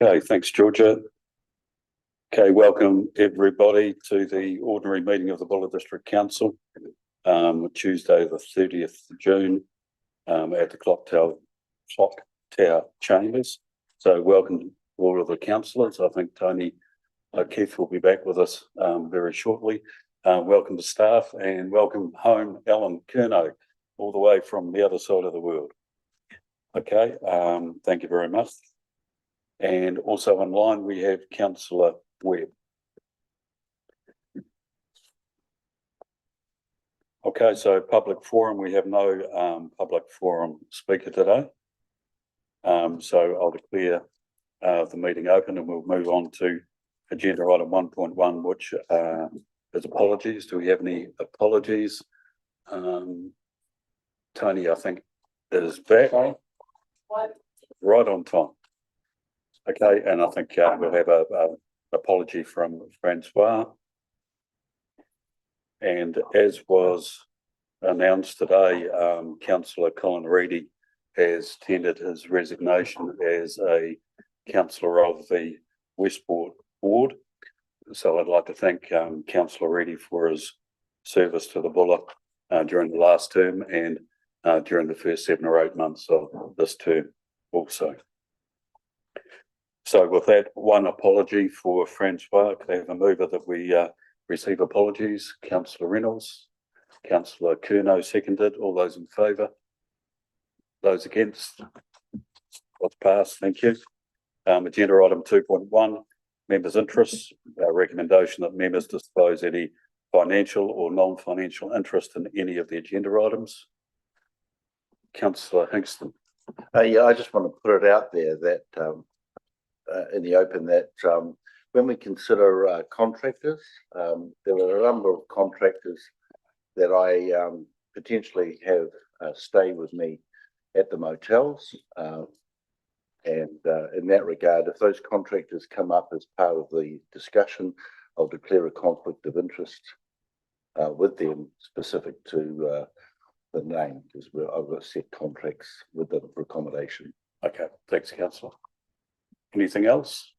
Okay, thanks, Georgia. Okay, welcome everybody to the ordinary meeting of the Buller District Council, Tuesday the 30th of June at the Clock Tower Chambers. So welcome to all of the councillors. I think Tony Keith will be back with us very shortly. Welcome to staff and welcome home Alan Curnow, all the way from the other side of the world. Okay, thank you very much. And also online we have Councillor Webb. Okay, so public forum, we have no public forum speaker today. So I'll declare the meeting open and we'll move on to agenda item 1.1, which is apologies. Do we have any apologies? Tony, I think, is back. Right on time. Okay, and I think we'll have a apology from Francois. And as was announced today, Councillor Colin Reedy has tendered his resignation as a councillor of the Westport Ward. So I'd like to thank Councillor Reedy for his service to the Buller during the last term and during the first 7 or 8 months of this term also. So with that, one apology for Francois. Could I have a mover that we receive apologies? Councillor Reynolds, Councillor Curnow seconded. All those in favour? Those against? What's passed? Thank you. Agenda item 2.1, members' interests. Our recommendation that members disclose any financial or non-financial interest in any of the agenda items. Councillor Hingston. Yeah, I just want to put it out there that in the open that when we consider contractors, there are a number of contractors that I potentially have stay with me at the motels. And in that regard, if those contractors come up as part of the discussion, I'll declare a conflict of interest with them specific to the name, because I've got set contracts with them for accommodation. Okay, thanks, Councillor. Anything else?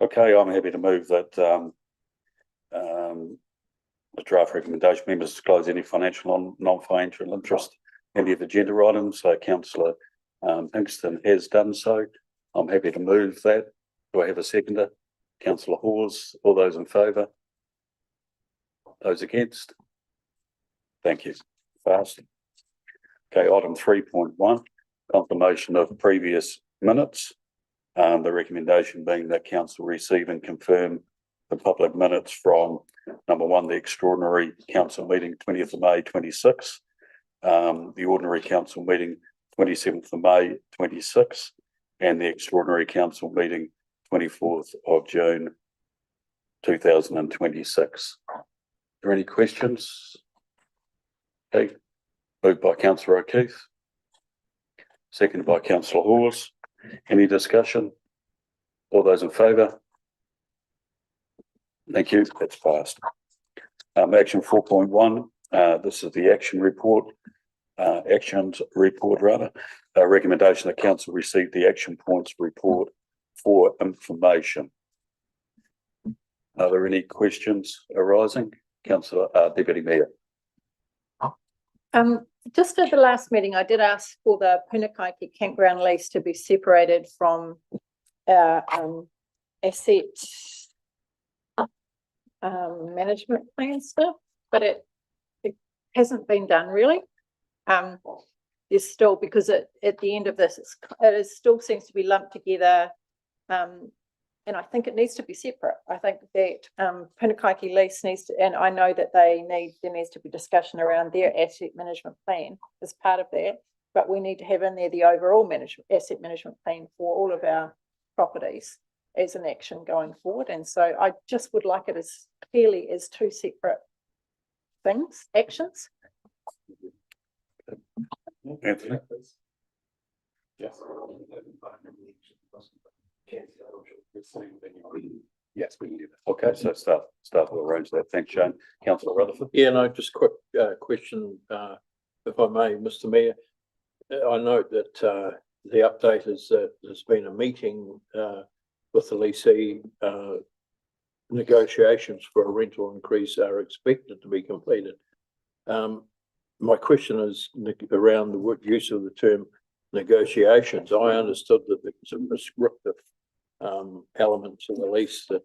Okay, I'm happy to move that the draft recommendation members disclose any financial or non-financial interest in any of the agenda items. So Councillor Hingston has done so. I'm happy to move that. Do I have a seconder? Councillor Hawes. All those in favour? Those against? Thank you. Fast. Okay, item 3.1, confirmation of previous minutes. The recommendation being that council receive and confirm the public minutes from number 1, the extraordinary council meeting 20th of May 26, the ordinary council meeting 27th of May 26, and the extraordinary council meeting 24th of June 2026. Are there any questions? Okay, moved by Councillor O'Keefe, seconded by Councillor Hawes. Any discussion? All those in favour? Thank you. That's passed. Action 4.1. This is the action report. Actions report rather. Recommendation that council receive the action points report for information. Are there any questions arising? Councillor Deputy Mayor. Just at the last meeting, I did ask for the Punakaiki campground lease to be separated from our asset management plan stuff, but it hasn't been done really. There's still, because at the end of this, it still seems to be lumped together, and I think it needs to be separate. I think that Punakaiki lease needs to, and I know that there needs to be discussion around their asset management plan as part of that, but we need to have in there the overall asset management plan for all of our properties as an action going forward. And so I just would like it as clearly as two separate things, actions. Anthony? Yes. Yes, we can do that. Okay, so staff will arrange that. Thanks, Shane. Councillor Rutherford. Yeah, no, just quick question, if I may, Mr. Mayor. I note that the update is that there's been a meeting with the leasee. Negotiations for a rental increase are expected to be completed. My question is around the use of the term negotiations. I understood that there was a prescriptive element to the lease that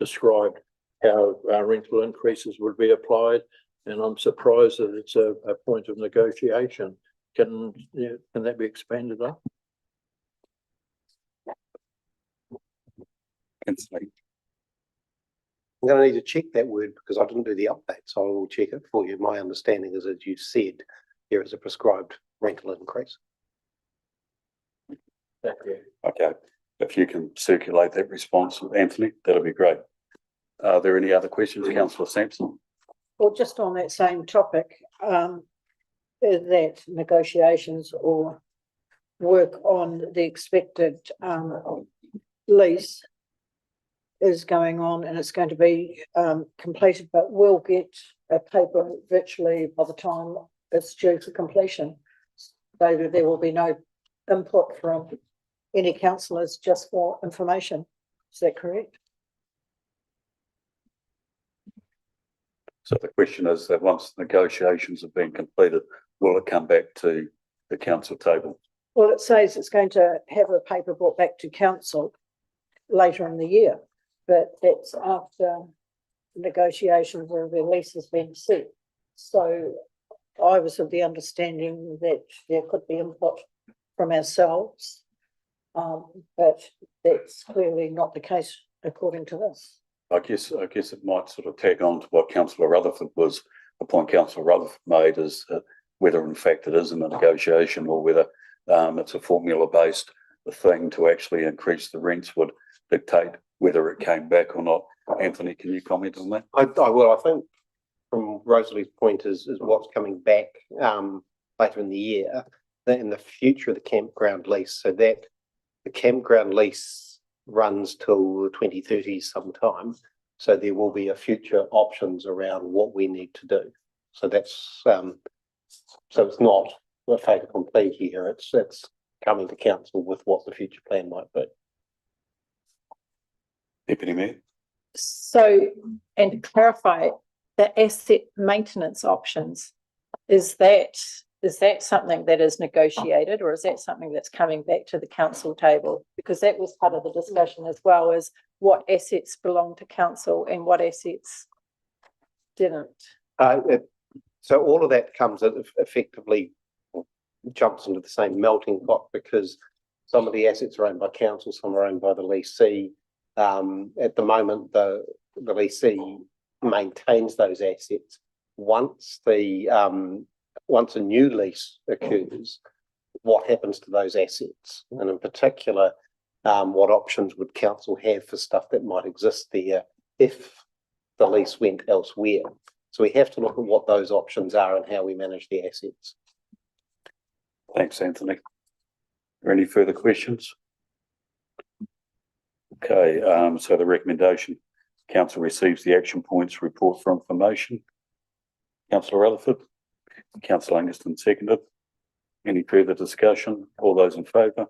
described how rental increases would be applied, and I'm surprised that it's a point of negotiation. Can that be expanded on? Anthony. I'm going to need to check that word because I didn't do the update, so I will check it for you. My understanding is, as you said, there is a prescribed rental increase. Thank you. Okay, if you can circulate that response, Anthony, that'll be great. Are there any other questions, councillor Sampson? Well, just on that same topic, that negotiations or work on the expected lease is going on and it's going to be completed, but we'll get a paper virtually by the time it's due for completion. So there will be no input from any councillors, just for information. Is that correct? So the question is that once negotiations have been completed, will it come back to the council table? Well, it says it's going to have a paper brought back to council later in the year, but that's after negotiations or the lease has been set. So I was of the understanding that there could be input from ourselves, but that's clearly not the case according to this. I guess it might sort of tag on to what councillor Rutherford was, the point councillor Rutherford made is whether in fact it is a negotiation or whether it's a formula-based thing to actually increase the rents would dictate whether it came back or not. Anthony, can you comment on that? I will. I think from Rosalie's point is what's coming back later in the year, that in the future of the campground lease, so that the campground lease runs till the 2030s sometime. So there will be a future options around what we need to do. So that's so it's not a fait accompli here. It's coming to council with what the future plan might be. Deputy Mayor? So, and to clarify, the asset maintenance options, is that something that is negotiated, or is that something that's coming back to the council table? Because that was part of the discussion as well, as what assets belong to council and what assets didn't. So all of that comes effectively jumps into the same melting pot, because some of the assets are owned by council, some are owned by the leasee. At the moment, the leasee maintains those assets. Once a new lease occurs, what happens to those assets? And in particular, what options would council have for stuff that might exist there if the lease went elsewhere? So we have to look at what those options are and how we manage the assets. Thanks, Anthony. Are there any further questions? Okay, so the recommendation, council receives the action points report for information. Councillor Rutherford, councillor Angaston seconded. Any further discussion? All those in favour?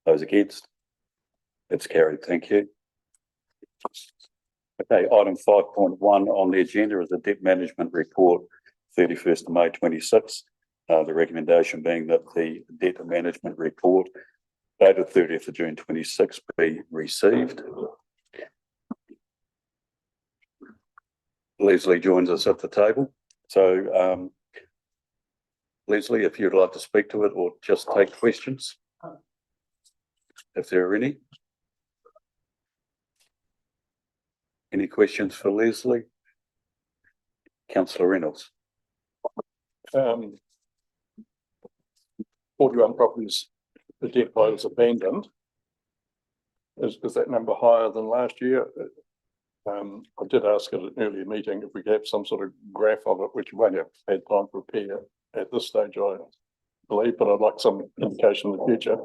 Those against? That's carried. Thank you. Okay, item 5.1 on the agenda is the debt management report, 31st of May 26. The recommendation being that the debt management report dated 30th of June 26 be received. Leslie joins us at the table. So, Leslie, if you'd like to speak to it or just take questions, if there are any. Any questions for Leslie? Councillor Reynolds. 41 properties, the debt pile is abandoned. Is that number higher than last year? I did ask at an earlier meeting if we could have some sort of graph of it, which we won't have had time to prepare at this stage, I believe, but I'd like some indication in the future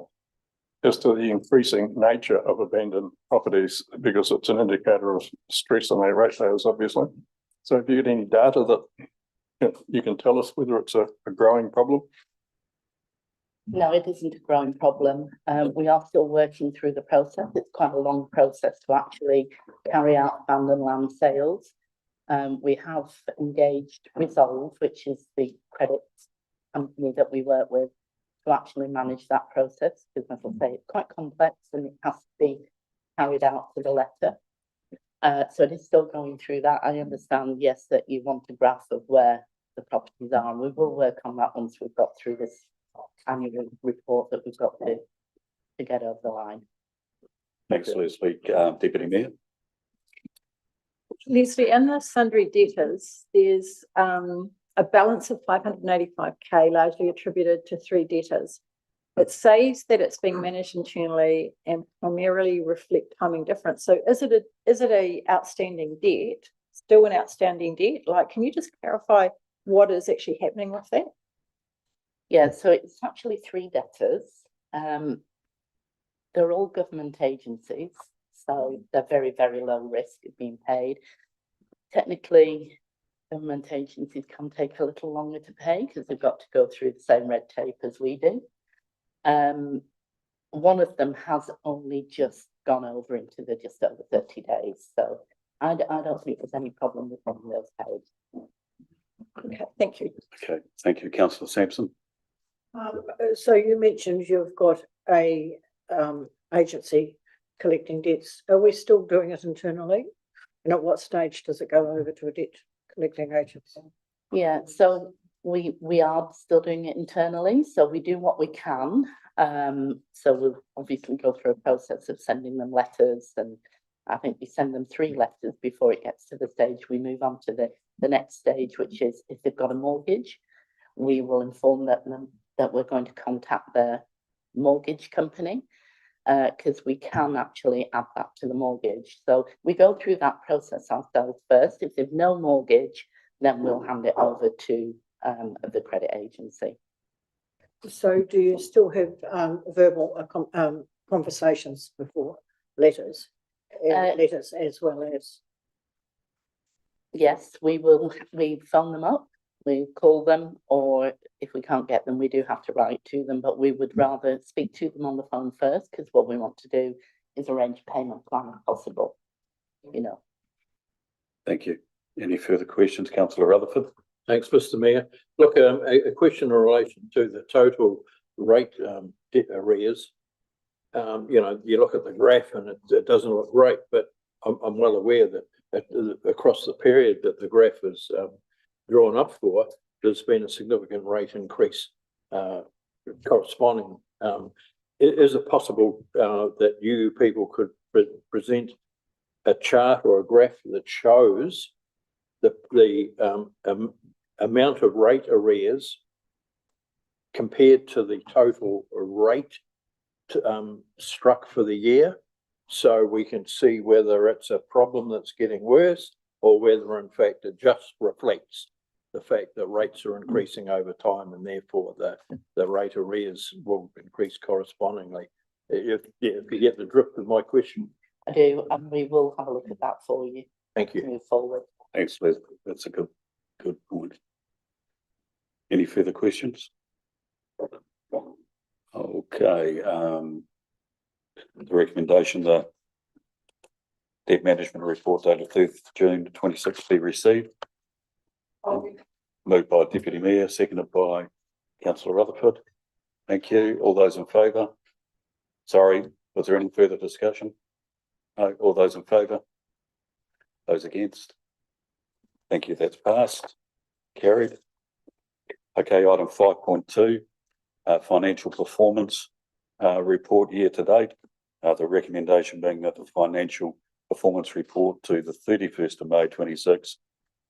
as to the increasing nature of abandoned properties, because it's an indicator of stress on our ratios, obviously. So if you get any data that you can tell us whether it's a growing problem. No, it isn't a growing problem. We are still working through the process. It's quite a long process to actually carry out abandoned land sales. We have engaged Resolve, which is the credit company that we work with, to actually manage that process, because as I say, it's quite complex and it has to be carried out to the letter. So it is still going through that. I understand, yes, that you want a graph of where the properties are, and we will work on that once we've got through this annual report that we've got to get over the line. Thanks, Leslie. Deputy Mayor. Leslie, in the sundry debtors, there's a balance of 585K largely attributed to 3 debtors. It says that it's being managed internally and primarily reflect timing difference. So is it a outstanding debt, still an outstanding debt? Like, can you just clarify what is actually happening with that? Yeah, so it's actually 3 debtors. They're all government agencies, so they're very, very low risk of being paid. Technically, government agencies can take a little longer to pay because they've got to go through the same red tape as we do. One of them has only just gone over into the just over 30 days. So I don't think there's any problem with getting those paid. Okay, thank you. Okay, thank you, Councillor Sampson. So you mentioned you've got a agency collecting debts. Are we still doing it internally? And at what stage does it go over to a debt collecting agency? Yeah, so we are still doing it internally. So we do what we can. So we'll obviously go through a process of sending them letters, and I think we send them 3 letters before it gets to the stage we move on to the next stage, which is if they've got a mortgage, we will inform them that we're going to contact their mortgage company, because we can actually add that to the mortgage. So we go through that process ourselves first. If there's no mortgage, then we'll hand it over to the credit agency. So do you still have verbal conversations before letters? Letters as well as? Yes, we phone them up, we call them, or if we can't get them, we do have to write to them, but we would rather speak to them on the phone first, because what we want to do is arrange a payment plan if possible, you know. Thank you. Any further questions, Councillor Rutherford? Thanks, Mr. Mayor. Look, a question in relation to the total rate debt arrears. You know, you look at the graph and it doesn't look great, but I'm well aware that across the period that the graph is drawn up for, there's been a significant rate increase corresponding. Is it possible that you people could present a chart or a graph that shows the amount of rate arrears compared to the total rate struck for the year, so we can see whether it's a problem that's getting worse or whether in fact it just reflects the fact that rates are increasing over time and therefore the rate arrears will increase correspondingly. If you get the drift of my question. I do, and we will have a look at that for you. Thank you. Move forward. Thanks, Leslie. That's a good point. Any further questions? Okay, the recommendations are debt management report dated 3rd June 26 be received. Moved by Deputy Mayor, seconded by Councillor Rutherford. Thank you. All those in favour? Sorry, was there any further discussion? No, all those in favour? Those against? Thank you, that's passed. Carried. Okay, item 5.2, financial performance report year to date. The recommendation being that the financial performance report to the 31st of May 26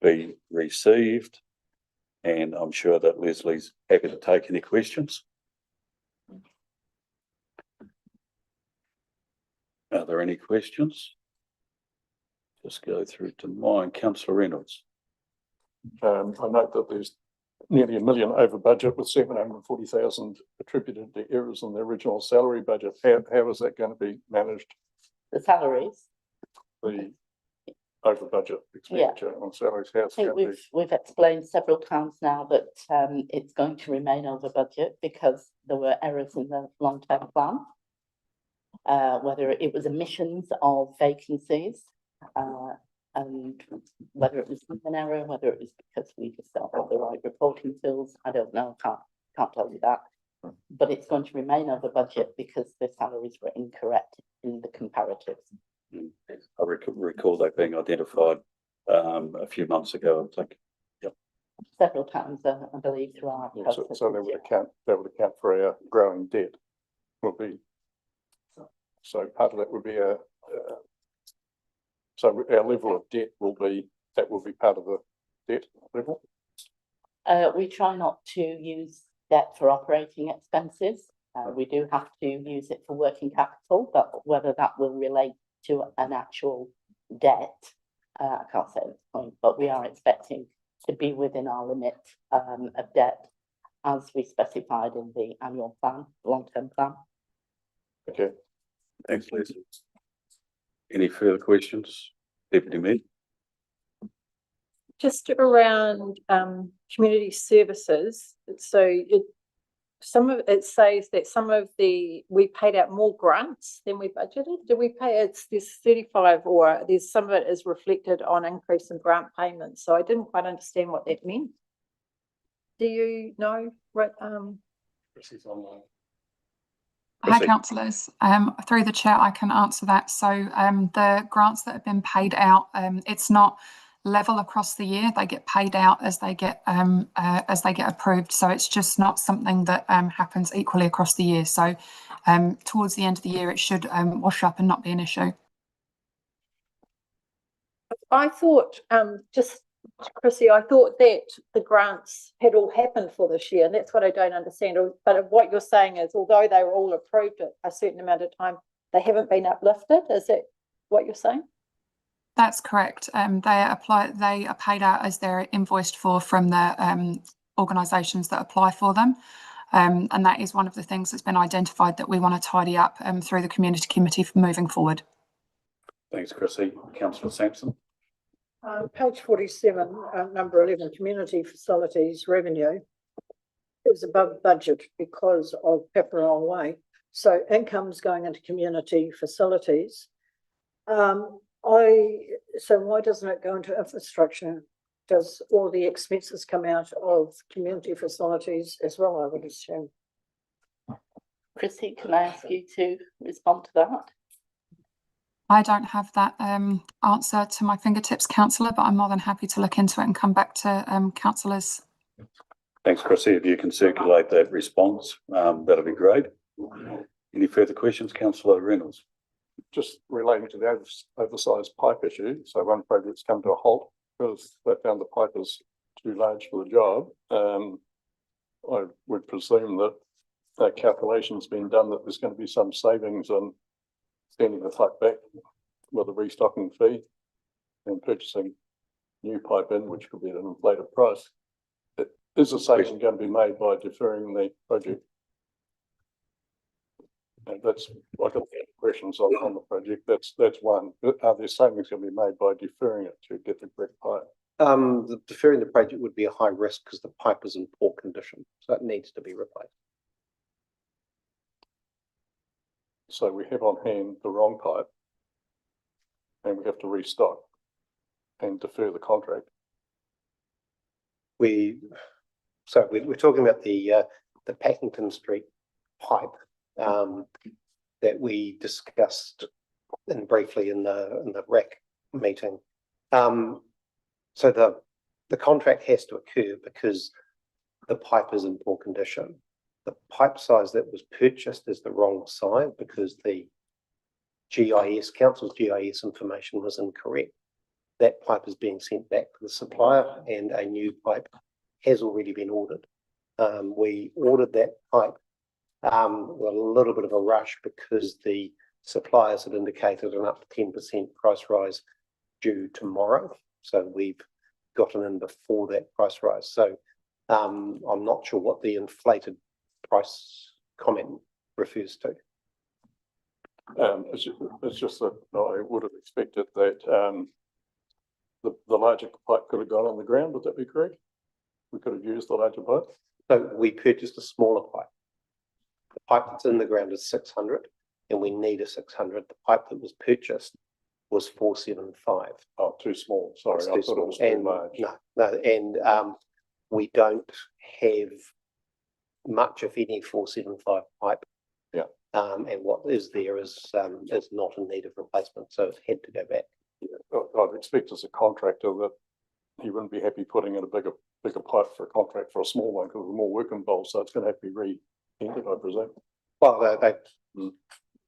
be received. And I'm sure that Leslie's happy to take any questions. Are there any questions? Just go through to mine. Councillor Reynolds. I note that there's nearly $1 million over budget with 740,000 attributed to errors in the original salary budget. How is that going to be managed? The salaries. over budget expenditure on salaries. How's I it think going to be? we've explained several times now that it's going to remain over budget because there were errors in the long-term plan. Whether it was omissions of vacancies, and whether it was an error, whether it was because we just don't have the right reporting tools, I don't know, can't tell you that. But it's going to remain over budget because the salaries were incorrect in the comparatives. I recall that being identified a few months ago. I think. Several times, I believe, throughout. the So, process so this year. that would account for our growing debt. Will be. So part of that would be so our level of debt will be part of the debt level. We try not to use debt for operating expenses. We do have to use it for working capital, but whether that will relate to an actual debt, I can't say at this point, but we are expecting to be within our limit of debt as we specified in the annual plan, long-term plan. Okay. Thanks, Liz. Any further questions, Deputy Mayor? Just around community services, so it says that we paid out more grants than we budgeted. Did we pay there's 35 or there's some of it is reflected on increase in grant payments. So I didn't quite understand what that meant. Do you know, right? Hi, councillors. Through the chair, I can answer that. So the grants that have been paid out, it's not level across the year. They get paid out as they get approved. So it's just not something that happens equally across the year. So towards the end of the year, it should wash up and not be an issue. I thought, just Chrissy, I thought that the grants had all happened for this year, and that's what I don't understand. But what you're saying is, although they were all approved at a certain amount of time, they haven't been uplifted. Is that what you're saying? That's correct. They are paid out as they're invoiced for from the organisations that apply for them. And that is one of the things that's been identified that we want to tidy up through the community committee for moving forward. Thanks, Chrissy. Councillor Sampson. Page 47, number 11, community facilities revenue is above budget because of Pepperell Way. So income's going into community facilities. So why doesn't it go into infrastructure? Does all the expenses come out of community facilities as well, I would assume? Chrissy, can I ask you to respond to that? I don't have that answer to my fingertips, councillor, but I'm more than happy to look into it and come back to councillors. Thanks, Chrissy. If you can circulate that response, that'll be great. Any further questions, Councillor Reynolds? Just relating to the oversized pipe issue. So one project's come to a halt because they found the pipe is too large for the job. I would presume that that calculation's been done that there's going to be some savings on sending the pipe back with a restocking fee and purchasing new pipe in, which could be at an inflated price. Is the saving going to be made by deferring the project? And that's, I got questions on the project. That's one. Are there savings going to be made by deferring it to get the correct pipe? Deferring the project would be a high risk because the pipe is in poor condition, so it needs to be replaced. So we have on hand the wrong pipe and we have to restock and defer the contract. We're talking about the Packington Street pipe that we discussed briefly in the REC meeting. So the contract has to occur because the pipe is in poor condition. The pipe size that was purchased is the wrong size because the council's GIS information was incorrect. That pipe is being sent back to the supplier and a new pipe has already been ordered. We ordered that pipe with a little bit of a rush because the suppliers had indicated an up to 10% price rise due tomorrow. So we've gotten in before that price rise. So I'm not sure what the inflated price comment refers to. It's just that I would have expected that the larger pipe could have gone on the ground, would that be correct? We could have used the larger pipe? So we purchased a smaller pipe. The pipe that's in the ground is 600 and we need a 600. The pipe that was purchased was 475. Oh, too small, sorry, It's I too thought it was small. too And large. no, and we don't have much, if any, 475 pipe. Yeah. And what is there is not in need of replacement, so it's had to go back. I'd expect as a contractor that he wouldn't be happy putting in a bigger pipe for a contract for a small one, because there's more work involved, so it's gonna have to be re-painted, I presume. Well,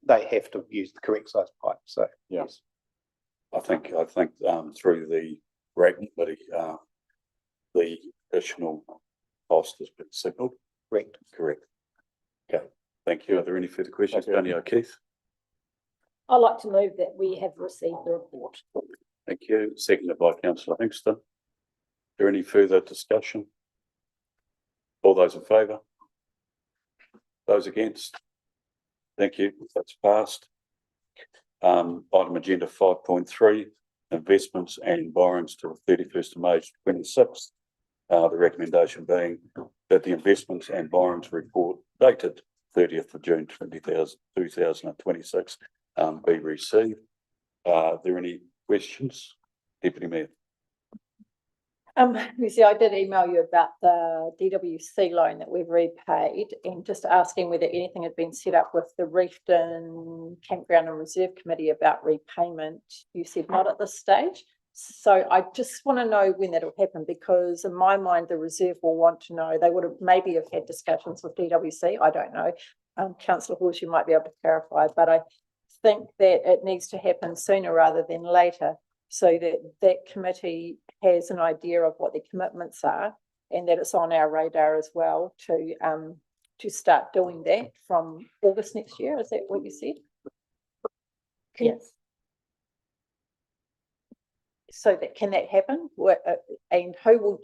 they have to use the correct size pipe, so. Yeah. Yes. I think through the rate committee, the additional cost has been signalled. Correct. Correct. Okay, thank you. Are there any further questions? Thank Tony or Keith? I'd like to move that we have received the report. Thank you. Seconded by councillor Hingston. Is there any further discussion? All those in favour? Those against? Thank you. That's passed. Item agenda 5.3, investments and borrowings to the 31st of May 26. The recommendation being that the investments and borrowings report dated 30th of June 2026 be received. Are there any questions? Deputy Mayor. You see, I did email you about the DWC loan that we've repaid and just asking whether anything had been set up with the Reefton Campground and Reserve Committee about repayment. You said not at this stage. So I just want to know when that'll happen, because in my mind, the reserve will want to know. They would have maybe have had discussions with DWC. I don't know. Councillor Horse, you might be able to clarify, but I think that it needs to happen sooner rather than later, so that that committee has an idea of what their commitments are, and that it's on our radar as well to start doing that from August next year. Is that what you said? Yes. So that can that happen? And who will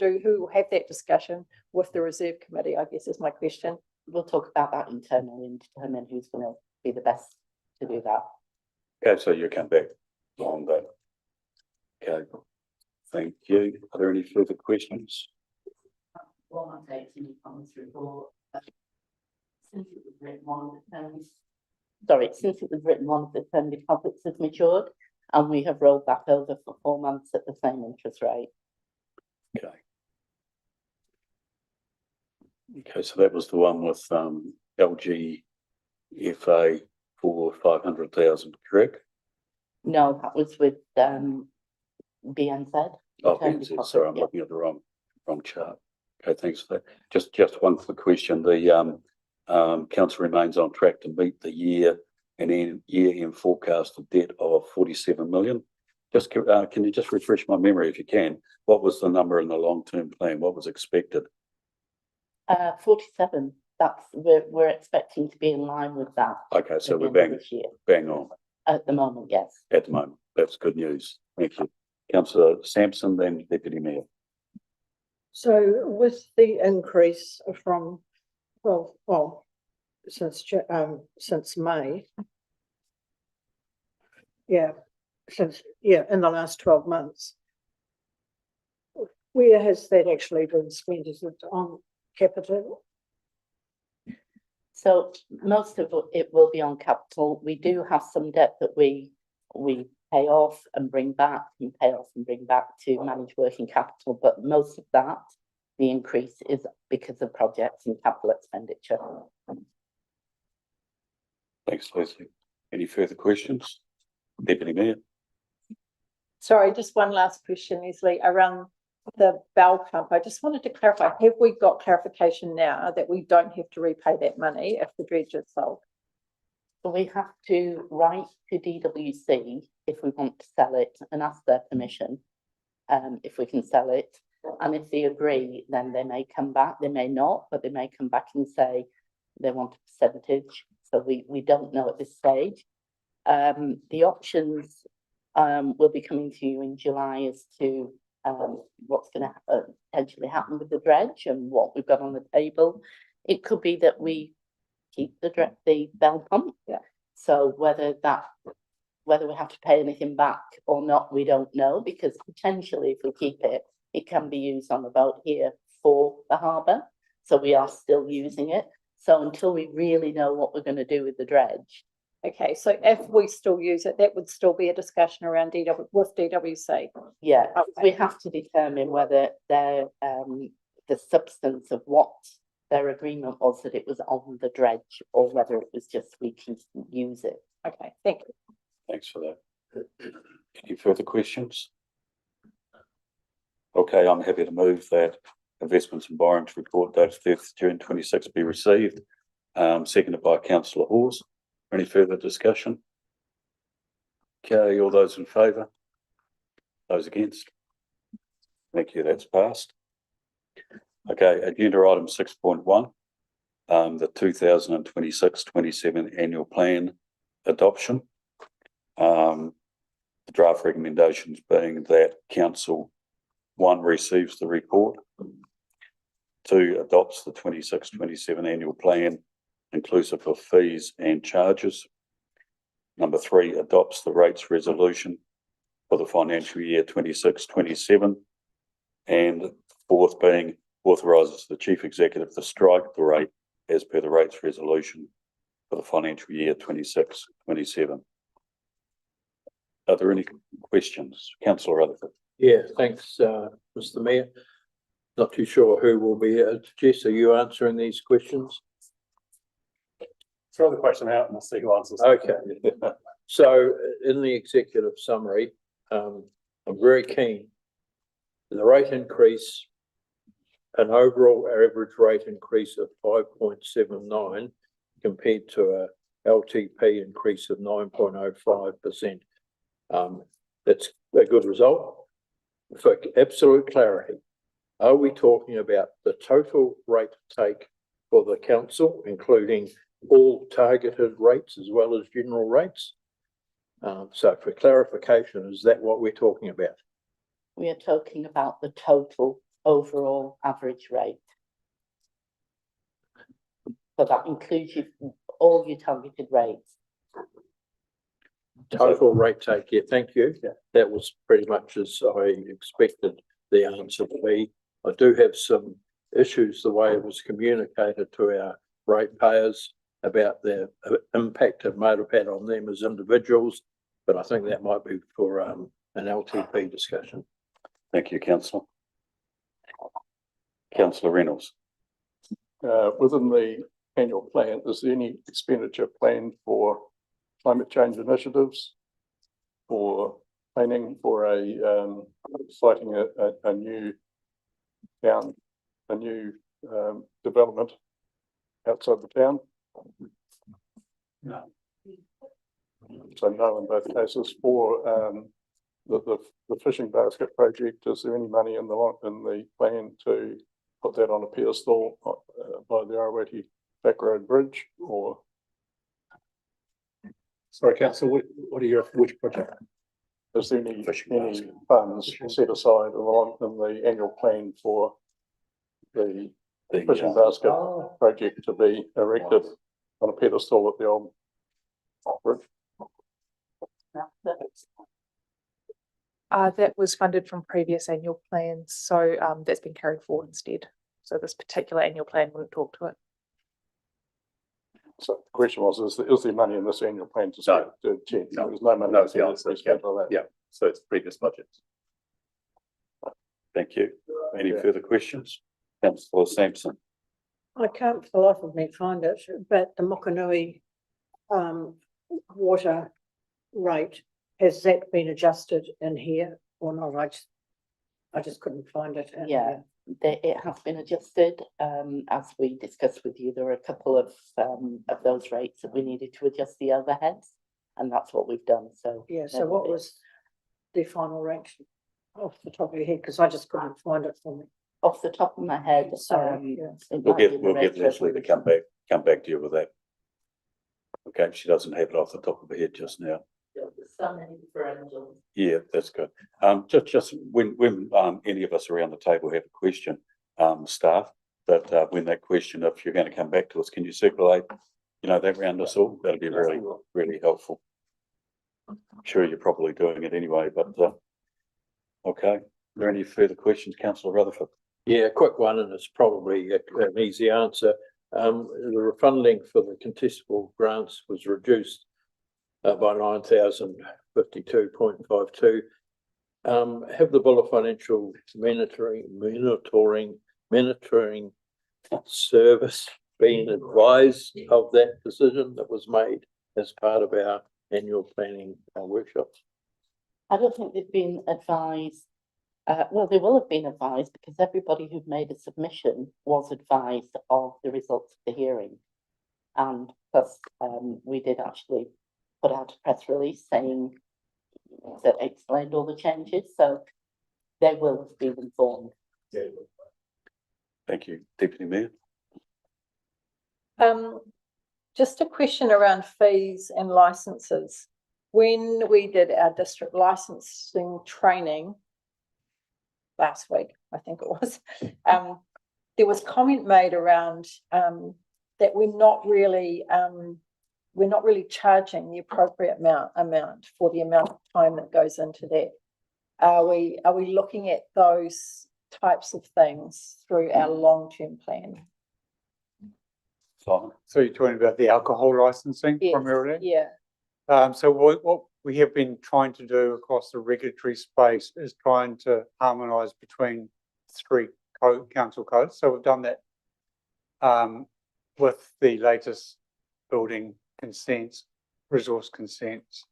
have that discussion with the reserve committee, I guess is my question. We'll talk about that internally and determine who's going to be the best to do that. Okay, so you come back on that. Okay, thank you. Are there any further questions? One update in the comments report. Since it was written, one of the terms, since it was written, one of the term deposits has matured, and we have rolled that over for 4 months at the same interest rate. Okay. Okay, so that was the one with LGFA for 500,000, correct? No, that was with BNZ. Oh, Term BNZ, deposit, sorry, I'm yeah. looking at the wrong chart. Okay, thanks for that. Just one for the question. The council remains on track to meet the year end forecast of debt of 47 million. Just can you just refresh my memory if you can? What was the number in the long-term plan? What was expected? 47. We're expecting to be in line with that. Okay, so at the we're end of bang this year. on At the moment, yes. at the moment. That's good news. Thank you. Councillor Sampson, then Deputy Mayor. So with the increase from, since May. Yeah, in the last 12 months. Where has that actually been spent? Is it on capital? So most of it will be on capital. We do have some debt that we pay off and bring back, and pay off and bring back to manage working capital. But most of that, the increase is because of projects and capital expenditure. Thanks, Leslie. Any further questions? Deputy Mayor. Sorry, just one last question, Leslie, around the bell pump. I just wanted to clarify, have we got clarification now that we don't have to repay that money if the dredge is sold? So we have to write to DWC if we want to sell it and ask their permission if we can sell it. And if they agree, then they may come back. They may not, but they may come back and say they want a percentage. So we don't know at this stage. The options will be coming to you in July as to what's going to potentially happen with the dredge and what we've got on the table. It could be that we keep the bell pump. Yeah. So whether that whether we have to pay anything back or not, we don't know, because potentially if we keep it, it can be used on a boat here for the harbour. So we are still using it. So until we really know what we're going to do with the dredge. Okay, so if we still use it, that would still be a discussion around with DWC. Yeah, Okay. we have to determine whether the substance of what their agreement was, that it was on the dredge, or whether it was just we can use it. Okay, thank you. Thanks for that. Any further questions? Okay, I'm happy to move that investments and borrowings report dated 30th June 26 be received. Seconded by Councillor Hawes. Any further discussion? Okay, all those in favour? Those against? Thank you, that's passed. Okay, agenda item 6.1, the 2026-27 annual plan adoption. The draft recommendations being that Council 1 receives the report, 2 adopts the 26-27 annual plan inclusive of fees and charges. Number 3 adopts the rates resolution for the financial year 26-27, and 4th being authorises the Chief Executive to strike the rate as per the rates resolution for the financial year 26-27. Are there any questions? Councillor Rutherford. Yeah, thanks, Mr. Mayor. Not too sure who will be here. Jess, are you answering these questions? Throw the question out and we'll see who answers. Okay. So in the executive summary, I'm very keen. The rate increase, an overall average rate increase of 5.79 compared to a LTP increase of 9.05%. That's a good result. For absolute clarity, are we talking about the total rate take for the council, including all targeted rates as well as general rates? So for clarification, is that what we're talking about? We are talking about the total overall average rate. So that includes all your targeted rates. Total rate take, yeah, thank you. Yeah. That was pretty much as I expected the answer to be. I do have some issues the way it was communicated to our ratepayers about the impact it might have had on them as individuals, but I think that might be for an LTP discussion. Thank you, Councillor. Councillor Reynolds. Within the annual plan, is there any expenditure planned for climate change initiatives, or planning for citing a new town, a new development outside the town? No. So no in both cases. For the fishing basket project, is there any money in the plan to put that on a pedestal by the Arawati Back Road Bridge, or? Sorry, Council, which project? Is there any Fishing basket. funds set aside in the annual plan for the fishing basket project to be erected on a pedestal at the old bridge? That was funded from previous annual plans, so that's been carried forward instead. So this particular annual plan wouldn't talk to it. So the question was, is there money in this annual plan to spend? No. There's no money. No, it's the answer. Spent on that. Yeah, so it's previous budgets. Thank you. Any further questions? Councillor Sampson. I can't for the life of me find it, but the Mokanui water rate, has that been adjusted in here or not? I just couldn't find it. Yeah, it has been adjusted. As we discussed with you, there were a couple of those rates that we needed to adjust the overheads, and that's what we've done. So Yeah, so what was the final rate off the top of your head? Because I just couldn't find it for me. off the top of my head, Sorry, yeah. it We'll might be get the rate Leslie to come back to you with that. Okay, she doesn't have it off the top of her head just now. There's so many differentials. Yeah, that's good. Just when any of us around the table have a question, staff, that when that question, if you're going to come back to us, can you circulate, that round us all? That'll be really, really helpful. Sure, you're probably doing it anyway, but, okay. Are there any further questions, councillor Rutherford? Yeah, quick one, and it's probably an easy answer. The funding for the contestable grants was reduced by 9,052.52. Have the Buller Financial Monitoring Service been advised of that decision that was made as part of our annual planning workshops? I don't think they've been advised. Well, they will have been advised because everybody who made a submission was advised of the results of the hearing. And plus, we did actually put out a press release saying that explained all the changes, so they will have been informed. Thank you, Deputy Mayor. Just a question around fees and licenses. When we did our district licensing training last week, I think it was, there was comment made around that we're not really charging the appropriate amount for the amount of time that goes into that. Are we looking at those types of things through our long-term plan? Simon? So you're talking about the alcohol licensing Yes, primarily? yeah. So what we have been trying to do across the regulatory space is trying to harmonise between three council codes. So we've done that with the latest building consents, resource consents,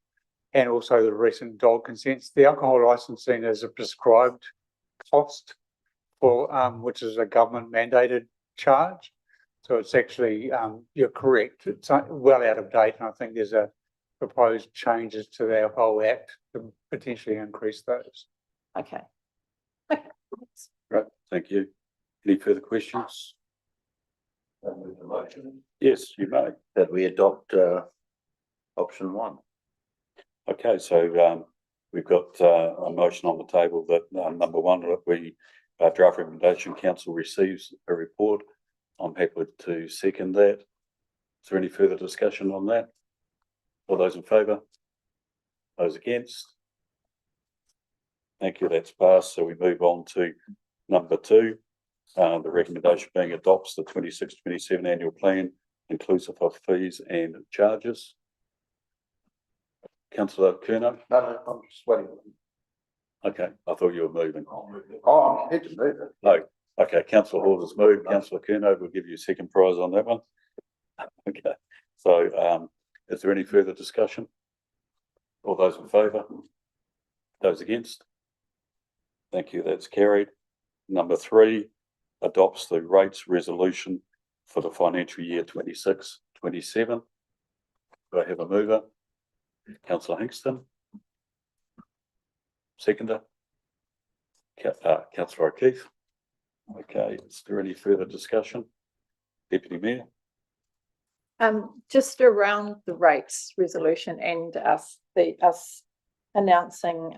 and also the recent dog consents. The alcohol licensing is a prescribed cost for which is a government mandated charge. So it's actually, you're correct, it's well out of date, and I think there's a proposed changes to the Alcohol Act to potentially increase those. Okay. Right, thank you. Any further questions? Yes, you may. That we adopt option 1. Okay, so we've got a motion on the table that number 1, that we draft recommendation council receives a report. I'm happy to second that. Is there any further discussion on that? All those in favour? Those against? Thank you, that's passed. So we move on to number 2. The recommendation being adopts the 26-27 annual plan, inclusive of fees and charges. Councillor Curnow? No, I'm just waiting. Okay, I thought you were moving. Oh, I'm happy to move it. No, okay, councillor Hall has moved. Councillor Curnow will give you a second prize on that one. Okay, so is there any further discussion? All those in favour? Those against? Thank you, that's carried. Number 3, adopts the rates resolution for the financial year 26-27. Do I have a mover? Councillor Hinkston. Seconder. Councillor O'Keefe. Okay, is there any further discussion? Deputy Mayor. Just around the rates resolution and us announcing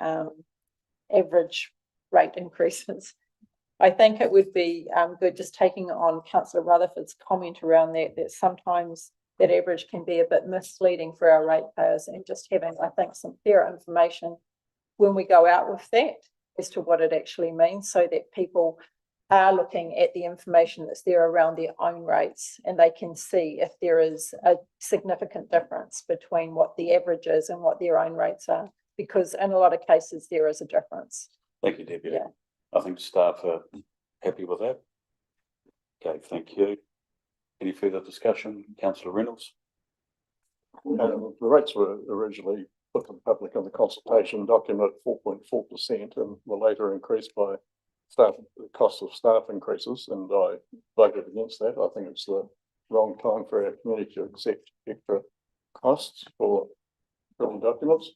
average rate increases. I think it would be good, just taking on Councillor Rutherford's comment around that sometimes that average can be a bit misleading for our ratepayers, and just having, I think, some clear information when we go out with that as to what it actually means, so that people are looking at the information that's there around their own rates, and they can see if there is a significant difference between what the average is and what their own rates are, because in a lot of cases there is a difference. Thank you, Deputy. Yeah. I think staff are happy with that. Okay, thank you. Any further discussion? Councillor Reynolds? The rates were originally put to the public on the consultation document at 4.4% and were later increased by the cost of staff increases, and I voted against that. I think it's the wrong time for our community to accept extra costs for building documents.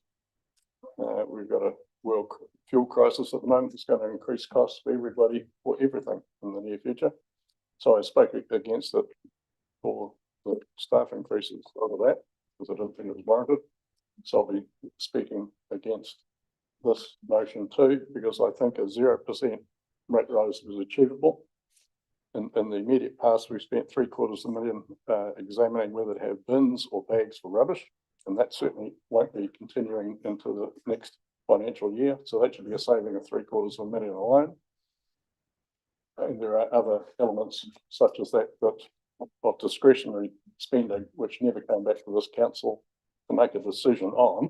We've got a world fuel crisis at the moment. It's going to increase costs for everybody for everything in the near future. So I spoke against it for the staff increases over that, because I didn't think it was warranted. So I'll be speaking against this motion too, because I think a 0% rate rise is achievable. In the immediate past, we've spent $750,000 examining whether to have bins or bags for rubbish. And that certainly won't be continuing into the next financial year, so that should be a saving of $750,000 alone. And there are other elements such as that, of discretionary spending, which never came back to this council to make a decision on.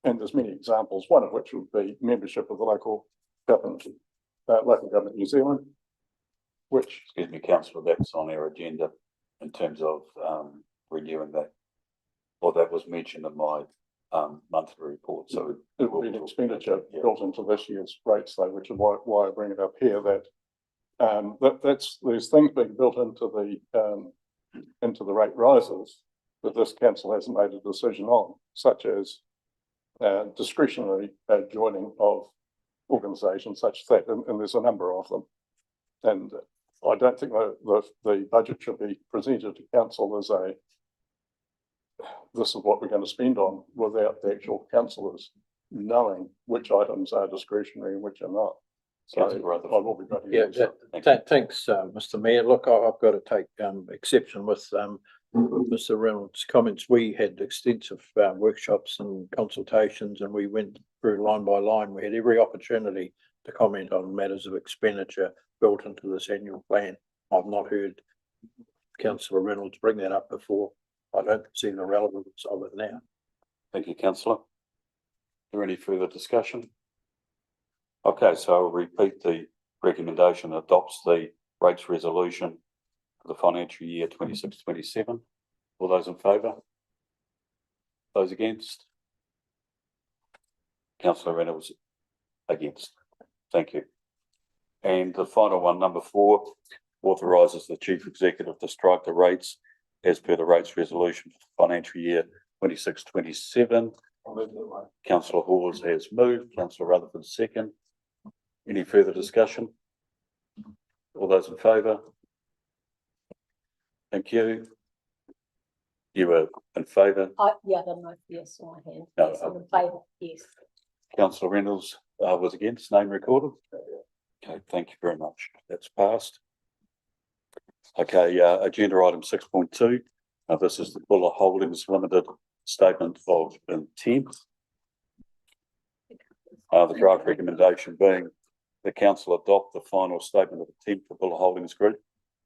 And there's many examples, one of which would be membership of the local government New Zealand, which, Excuse me, councillor, that's on our agenda in terms of renewing that. Or that was mentioned in my monthly report, so. it will be an expenditure built into this year's rates though, which is why I bring it up here, that there's things being built into the rate rises that this council hasn't made a decision on, such as discretionary joining of organisations such as that, and there's a number of them. And I don't think the budget should be presented to council as this is what we're going to spend on, without the actual councillors knowing which items are discretionary and which are not. So I will be ready. Thanks, Mr. Mayor. Look, I've got to take exception with Mr. Reynolds' comments. We had extensive workshops and consultations, and we went through line by line. We had every opportunity to comment on matters of expenditure built into this annual plan. I've not heard Councillor Reynolds bring that up before. I don't see the relevance of it now. Thank you, councillor. Is there any further discussion? Okay, so I'll repeat the recommendation adopts the rates resolution for the financial year 26-27. All those in favour? Those against? Councillor Reynolds against. Thank you. And the final one, number 4, authorises the Chief Executive to strike the rates as per the rates resolution for the financial year 26-27. Councillor Hawes has moved, Councillor Rutherford second. Any further discussion? All those in favour? Thank you. You were in favour? Yeah, I don't know if yes or hand. No, Yes, I'm in favour, yes. Councillor Reynolds was against, name recorded. Okay, thank you very much. That's passed. Okay, agenda item 6.2. This is the Buller Holdings Limited Statement of Intent. The draft recommendation being the council adopt the final statement of intent for Buller Holdings Group,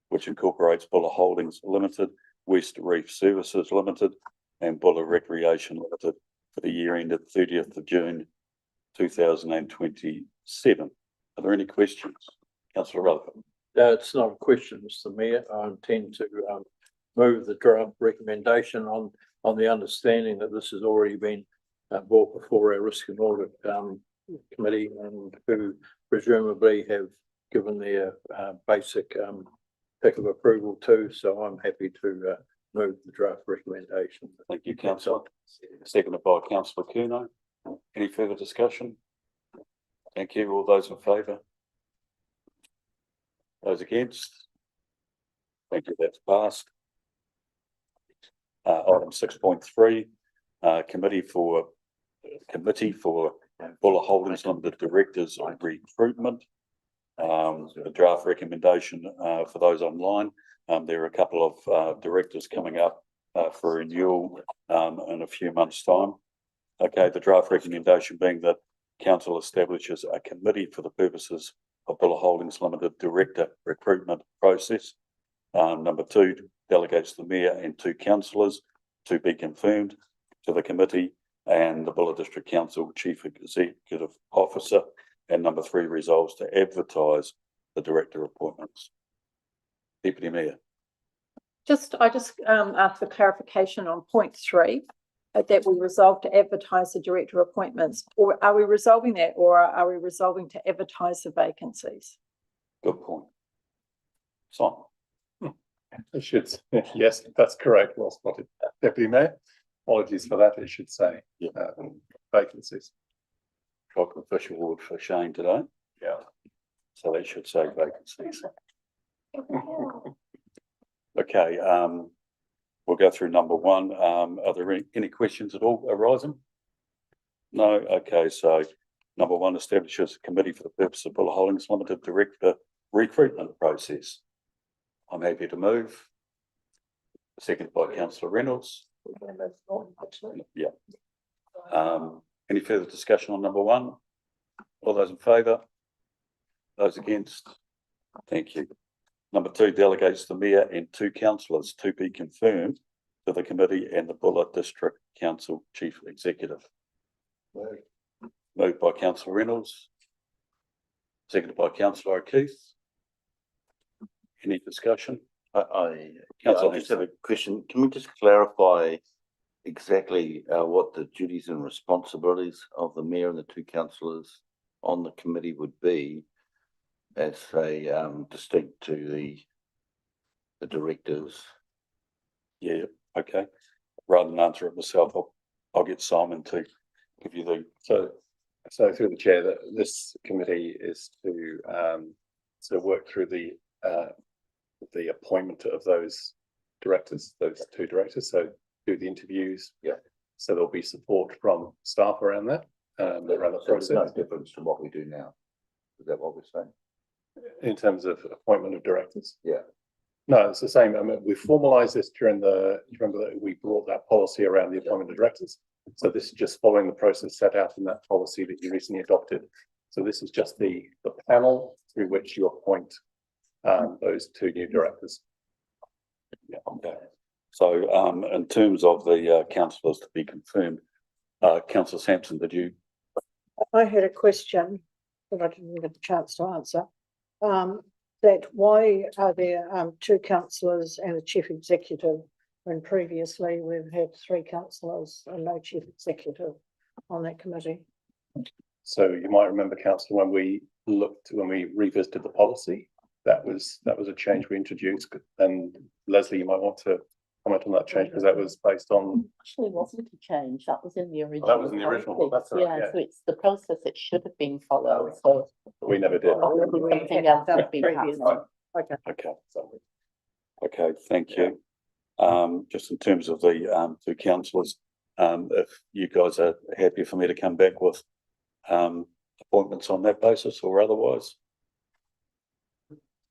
which incorporates Buller Holdings Limited, West Reef Services Limited, and Buller Recreation Limited for the year ended 30th of June 2027. Are there any questions? Councillor Rutherford. It's not a question, Mr. Mayor. I intend to move the draft recommendation on the understanding that this has already been brought before our Risk and Audit Committee, and who presumably have given their basic pick of approval too. So I'm happy to move the draft recommendation. Thank you, councillor. Seconded by councillor Curnow. Any further discussion? Thank you. All those in favour? Those against? Thank you. That's passed. Item 6.3, Committee for Buller Holdings Limited Directors on Recruitment. The draft recommendation for those online. There are a couple of directors coming up for renewal in a few months' time. Okay, the draft recommendation being that council establishes a committee for the purposes of Buller Holdings Limited Director recruitment process. Number 2, delegates the mayor and 2 councillors to be confirmed to the committee, and the Buller District Council Chief Executive Officer. And number 3, resolves to advertise the director appointments. Deputy Mayor. I just asked for clarification on point 3, that we resolve to advertise the director appointments, or are we resolving that, or are we resolving to advertise the vacancies? Good point. Simon. It should, yes, that's correct. Well spotted, Deputy Mayor. Apologies for that. It should say vacancies. Got an official word for Shane today. Yeah. So that should say vacancies. Okay, we'll go through number 1. Are there any questions at all arising? No. Okay, so number 1 establishes a committee for the purpose of Buller Holdings Limited Director recruitment process. I'm happy to move. Seconded by councillor Reynolds. Any further discussion on number one? All those in favour? Those against? Thank you. Number two, delegates the mayor and two councillors to be confirmed to the committee and the Buller District Council Chief Executive. Moved by Councillor Reynolds. Seconded by Councillor O'Keefe. Any discussion? I Councillor just have a question. Can we just clarify exactly what the duties and responsibilities of the mayor and the two councillors on the committee would be as a distinct to the directors? Yeah, okay. Rather than answer it myself, I'll get Simon to give you the. So through the chair, that this committee is to work through the appointment of those directors, those two directors. So do the interviews. Yeah. So there'll be support from staff around that. Around the So there's process. no difference to what we do now. Is that what we're saying? In terms of appointment of directors. Yeah. No, it's the same. I mean, we formalised this during you remember that we brought that policy around the appointment of directors. So this is just following the process set out in that policy that you recently adopted. So this is just the panel through which you appoint those two new directors. Yeah, okay. So in terms of the councillors to be confirmed, Councillor Sampson, did you? I had a question that I didn't get a chance to answer. That why are there two councillors and a chief executive when previously we've had three councillors and no chief executive on that committee? So you might remember, councillor, when we revisited the policy, that was a change we introduced. And Leslie, you might want to comment on that change because that was based on. Actually, wasn't a change. That was in the original. That was in the original. policy. That's right, Yeah, so it's the process it should have been followed. So We never did. something else had been happening. Okay, thank you. Just in terms of the two councillors, if you guys are happy for me to come back with appointments on that basis or otherwise.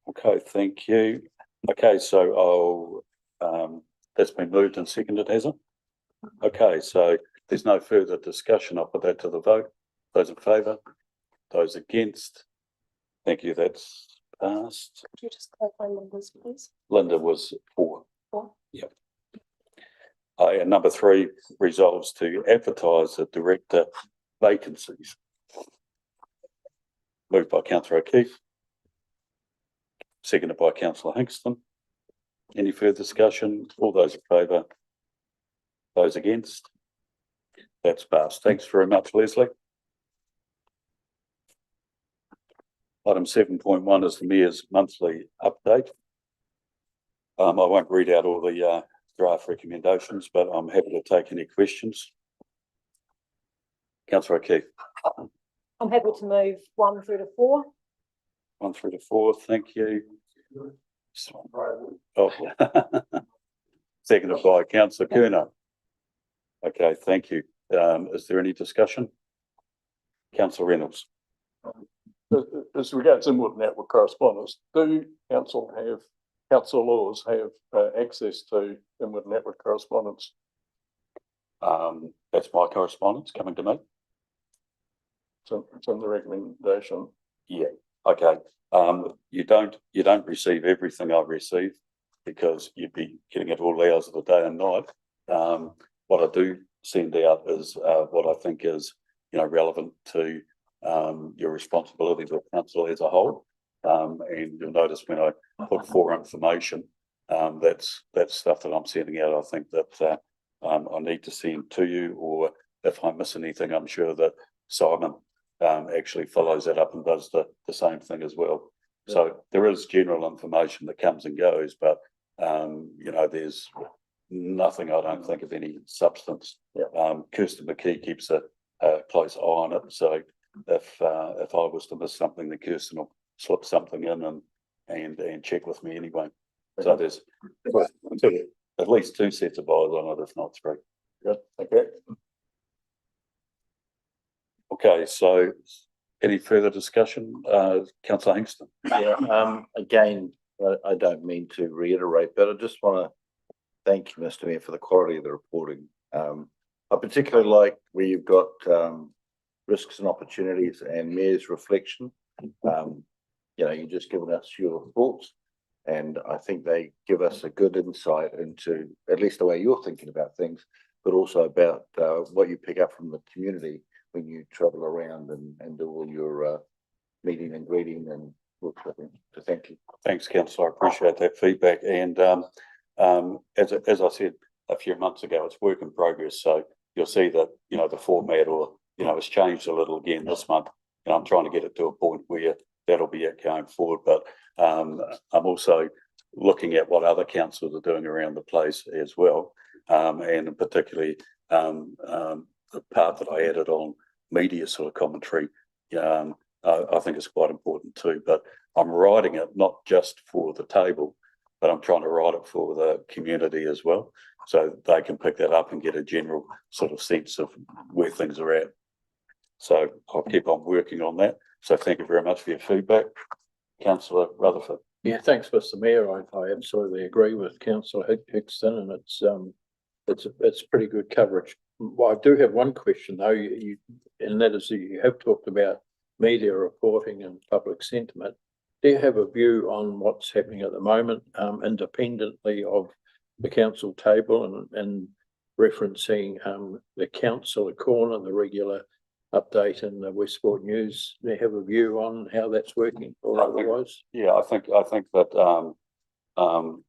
Okay, thank you. Okay, so that's been moved and seconded, has it? Okay, so there's no further discussion. I'll put that to the vote. Those in favour? Those against? Thank you, that's passed. Could you just clarify Linda's, please? Linda was for. For. Yep. And number three, resolves to advertise the director vacancies. Moved by Councillor O'Keefe. Seconded by Councillor Hinkston. Any further discussion? All those in favour? Those against? That's passed. Thanks very much, Leslie. Item 7.1 is the Mayor's monthly update. I won't read out all the draft recommendations, but I'm happy to take any questions. Councillor O'Keefe. I'm happy to move 1 through to 4. 1 through to 4, thank you. Oh. Seconded by Councillor Kerner. Okay, thank you. Is there any discussion? Councillor Reynolds. As regards inward network correspondence, do councillors have access to inward network correspondence? That's my correspondence coming to me. So it's in the recommendation. Yeah, okay. You don't receive everything I receive because you'd be getting it all hours of the day and night. What I do send out is what I think is, relevant to your responsibility to the council as a whole. And you'll notice when I put for information, that's stuff that I'm sending out. I think that I need to send to you, or if I miss anything, I'm sure that Simon actually follows that up and does the same thing as well. Yeah. So there is general information that comes and goes, but there's nothing, I don't think, of any substance. Yeah. Kirsten McKee keeps a close eye on it. So if I was to miss something, then Kirsten will slip something in and check with me anyway. So there's at least 2 sets of eyes on it, if not 3. Good, okay. Okay, so any further discussion? Councillor Hinkston. Yeah, again, I don't mean to reiterate, but I just want to thank you, Mr. Mayor, for the quality of the reporting. I particularly like where you've got risks and opportunities and Mayor's reflection. You've just given us your thoughts, and I think they give us a good insight into at least the way you're thinking about things, but also about what you pick up from the community when you travel around and do all your meeting and greeting and workshopping. So thank you. Thanks, councillor. I appreciate that feedback. And as I said a few months ago, it's work in progress. So you'll see that, the format it's changed a little again this month. And I'm trying to get it to a point where that'll be it going forward. But I'm also looking at what other councils are doing around the place as well. And particularly the part that I added on media sort of commentary, I think it's quite important too. But I'm writing it not just for the table, but I'm trying to write it for the community as well, so they can pick that up and get a general sort of sense of where things are at. So I'll keep on working on that. So thank you very much for your feedback, Councillor Rutherford. Yeah, thanks, Mr. Mayor. I absolutely agree with Councillor Hickston, and it's pretty good coverage. Well, I do have one question though, and that is that you have talked about media reporting and public sentiment. Do you have a view on what's happening at the moment, independently of the council table and referencing the council corner, the regular update in the Westport News? Do you have a view on how that's working or otherwise? Yeah, I think that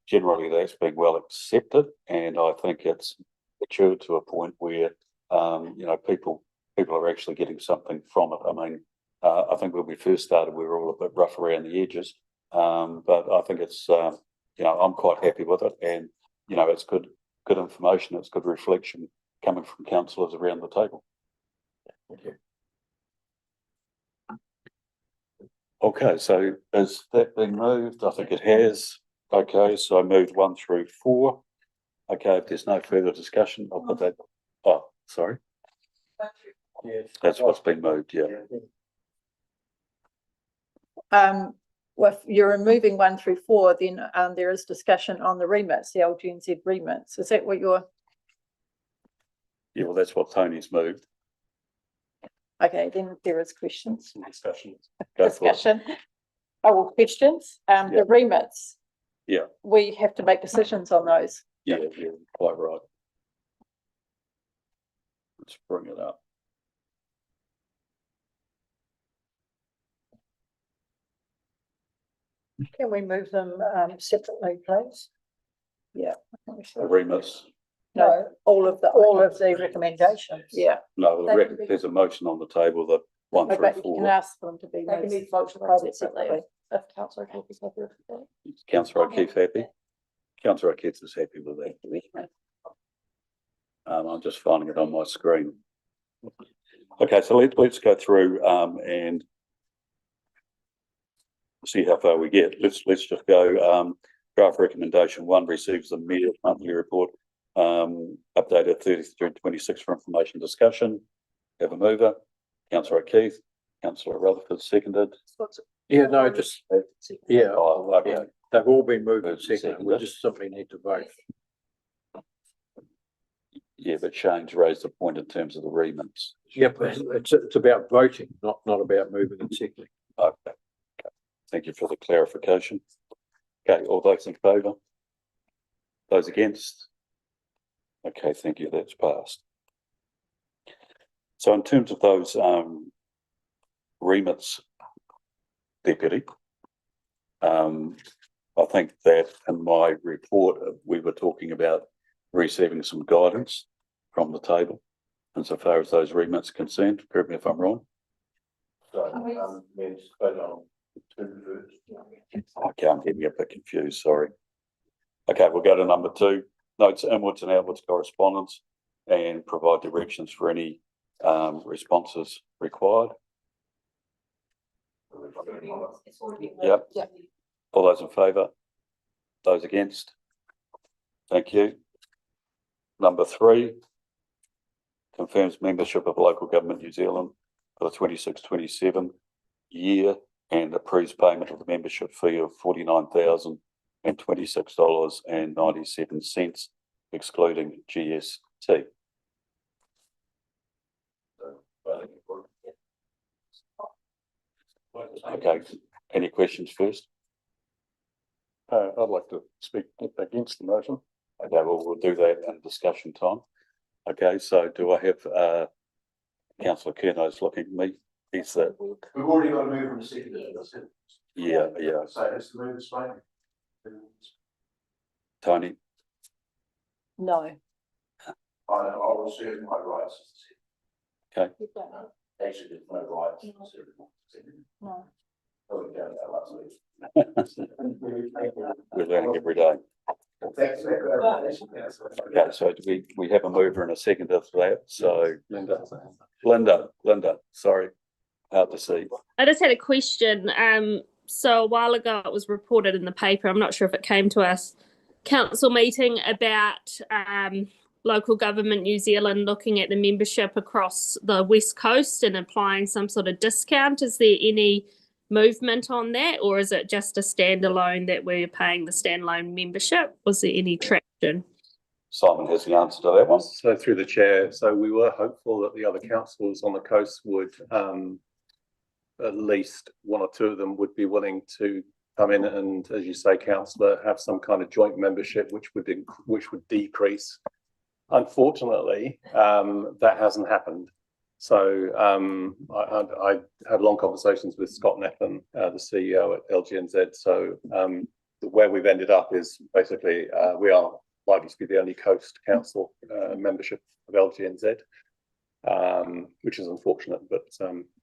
generally that's been well accepted, and I think it's matured to a point where people are actually getting something from it. I mean, I think when we first started, we were all a bit rough around the edges, but I think it's I'm quite happy with it, and it's good information, it's good reflection coming from councillors around the table. Thank you. Okay, so has that been moved? I think it has. Okay, so I moved 1 through 4. Okay, if there's no further discussion, I'll put that. Oh, sorry. Yes. That's what's been moved, yeah. Well, if you're removing 1 through 4, then there is discussion on the remits, the LGNZ remits. Is that what you're? Yeah, well, that's what Tony's moved. Okay, then there is questions. Discussion. Go for it. Discussion. Oh, well, questions. The remits. Yeah. We have to make decisions on those. Yeah, you're quite right. Let's bring it up. Can we move them separately, please? Yeah. The remits. No, all of the recommendations. Yeah. No, there's a motion on the table that 1 through But you 4. can ask them to be. They can be voted separately. If councillor Keith is happy with that. Councillor O'Keefe happy? Councillor O'Keefe is happy with that. I'm just finding it on my screen. Okay, so let's go through and see how far we get. Let's just go. Draft recommendation 1 receives the Mayor's monthly report, updated 30th June 26 for information discussion. Have a mover. Councillor O'Keefe. Councillor Rutherford seconded. Yeah, no, just yeah. Oh, okay. Yeah, they've all been moved and Moved and seconded. We seconded. just simply need to vote. Yeah, but Shane's raised a point in terms of the remits. Yeah, but it's about voting, not about moving and seconding. Okay. Thank you for the clarification. Okay, all those in favour? Those against? Okay, thank you, that's passed. So in terms of those remits, Deputy, I think that in my report, we were talking about receiving some guidance from the table insofar as those remits concerned. Correct me if I'm wrong. Okay, I'm getting a bit confused, sorry. Okay, we'll go to number 2. Notes inwards and outwards correspondence and provide directions for any responses required. Yep. All those in favour? Those against? Thank you. Number 3, confirms membership of Local Government New Zealand for the 26-27 year and approves payment of the membership fee of $49,026.97 excluding GST. Okay, any questions first? I'd like to speak against the motion. Okay, well, we'll do that in discussion time. Okay, so do I have, councillor Kerno's looking at me, he's the, We've already got to move from the second. yeah, So it's the move this way. Tony, No. I will serve my rights. okay, Actually, there's no rights. No. we're learning every day. Okay, so do we have a mover and a seconder for that, so Linda, sorry, hard to see. I just had a question. So a while ago it was reported in the paper, I'm not sure if it came to us, council meeting about local government New Zealand looking at the membership across the West Coast and applying some sort of discount. Is there any movement on that, or is it just a standalone that we're paying the standalone membership? Was there any traction? Simon has the answer to that one. So through the chair, so we were hopeful that the other councils on the coast would, at least one or two of them would be willing to come in and, as you say, councillor, have some kind of joint membership, which would decrease. Unfortunately, that hasn't happened. So I had long conversations with Scott Neffen, the CEO at LGNZ. So where we've ended up is basically we are likely to be the only coast council membership of LGNZ, which is unfortunate, but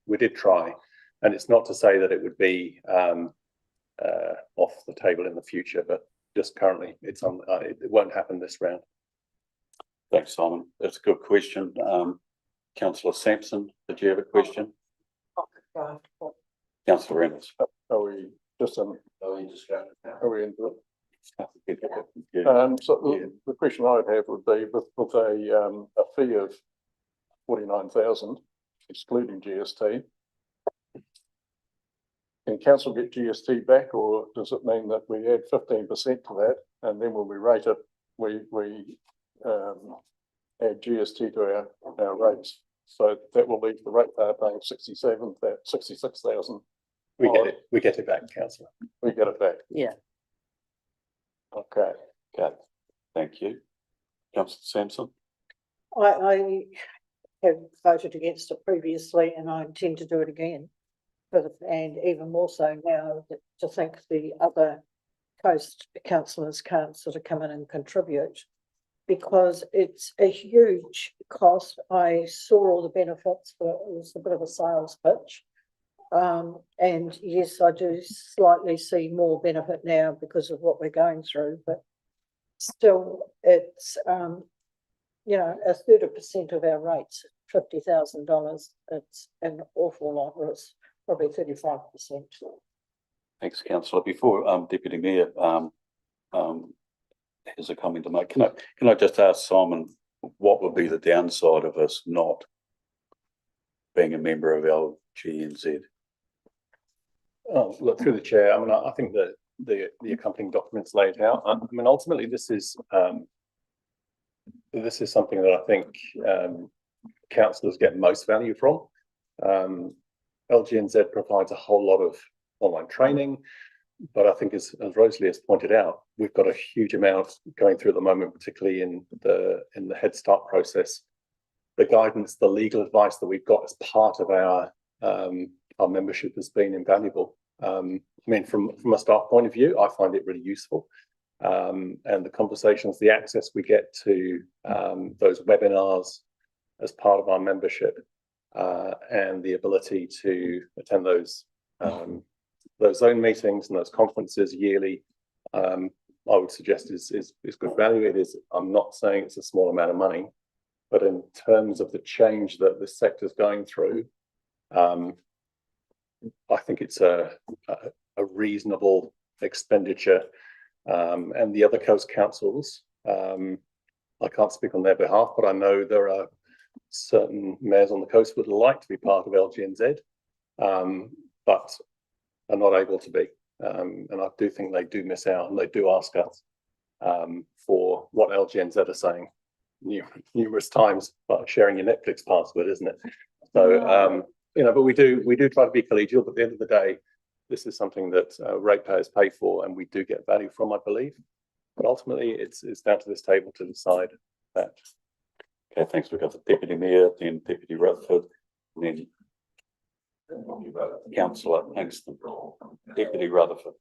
we did try. And it's not to say that it would be off the table in the future, but just currently it won't happen this round. Thanks, Simon. That's a good question. Councillor Sampson, did you have a question? Councillor Reynolds. Are we just in? Are we into it? Yeah. So the question I'd have would be with a fee of 49,000, excluding GST. Can council get GST back, or does it mean that we add 15% to that, and then when we rate it, we add GST to our rates? So that will leave the ratepayer paying 66,000. We get it back, councillor. We get it back. Yeah. Okay. Okay. Thank you. Councillor Sampson. I have voted against it previously and I intend to do it again. And even more so now to think the other coast councillors can't sort of come in and contribute, because it's a huge cost. I saw all the benefits, but it was a bit of a sales pitch. And yes, I do slightly see more benefit now because of what we're going through, but still it's, you know, 30% of our rates, $50,000. It's an awful lot, or it's probably 35%. Thanks, councillor. Before Deputy Mayor has a comment to make, can I just ask Simon, what would be the downside of us not being a member of LGNZ? Oh, look, through the chair, I mean, I think that the accompanying documents laid out. I mean, ultimately, this is something that I think councillors get most value from. LGNZ provides a whole lot of online training, but I think as Rosalie has pointed out, we've got a huge amount going through at the moment, particularly in the Head Start process. The guidance, the legal advice that we've got as part of our membership has been invaluable. I mean, from a staff point of view, I find it really useful. And the conversations, the access we get to those webinars as part of our membership, and the ability to attend those zone meetings and those conferences yearly, I would suggest is good value. It is. I'm not saying it's a small amount of money, but in terms of the change that the sector is going through, I think it's a reasonable expenditure. And the other coast councils, I can't speak on their behalf, but I know there are certain mayors on the coast would like to be part of LGNZ, but are not able to be. And I do think they do miss out, and they do ask us for what LGNZ are saying numerous times, but sharing your Netflix password, isn't it? So, you know, but we do try to be collegial, but at the end of the day, this is something that ratepayers pay for and we do get value from, I believe. But ultimately, it's down to this table to decide that. Okay, thanks. We've got the Deputy Mayor, then Deputy Rutherford, and then Councillor Hingston. Deputy Rutherford.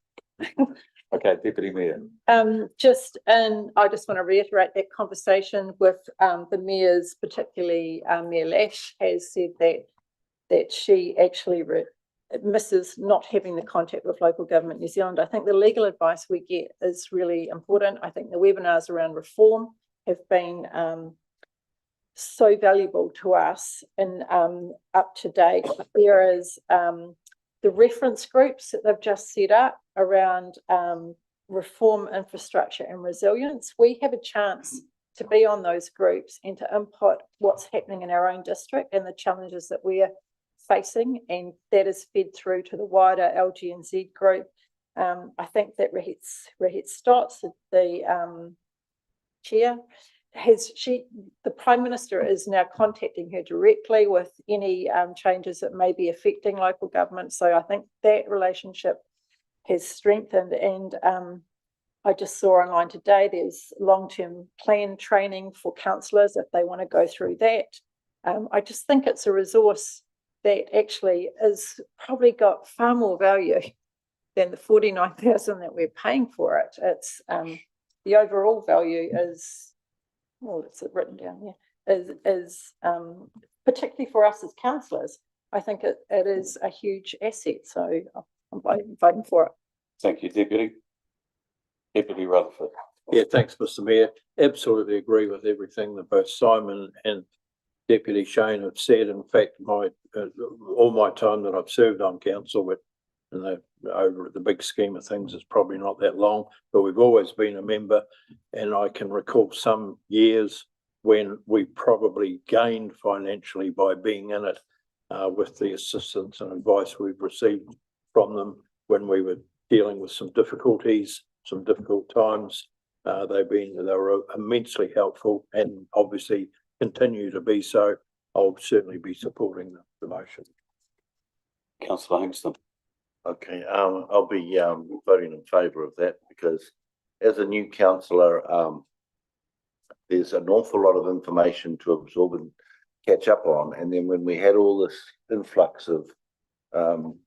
Okay, Deputy Mayor. I just want to reiterate that conversation with the mayors, particularly Mayor Lash has said that she actually misses not having the contact with Local Government New Zealand. I think the legal advice we get is really important. I think the webinars around reform have been so valuable to us and up to date. There is the reference groups that they've just set up around reform, infrastructure and resilience. We have a chance to be on those groups and to input what's happening in our own district and the challenges that we're facing, and that is fed through to the wider LGNZ group. I think that Rahit Stotts, the chair, the Prime Minister is now contacting her directly with any changes that may be affecting local government. So I think that relationship has strengthened, and I just saw online today there's long-term plan training for councillors if they want to go through that. I just think it's a resource that actually is probably got far more value than the 49,000 that we're paying for it. It's the overall value is, well, it's written down here, is particularly for us as councillors, I think it is a huge asset. So I'm voting for it. Thank you, Deputy. Deputy Rutherford. Yeah, thanks, Mr. Mayor. Absolutely agree with everything that both Simon and Deputy Shane have said. In fact, all my time that I've served on council, with over the big scheme of things, it's probably not that long, but we've always been a member, and I can recall some years when we probably gained financially by being in it, with the assistance and advice we've received from them when we were dealing with some difficulties, some difficult times. They were immensely helpful and obviously continue to be so. I'll certainly be supporting the motion. Councillor Hingston. Okay, I'll be voting in favour of that, because as a new councillor, there's an awful lot of information to absorb and catch up on. And then when we had all this influx of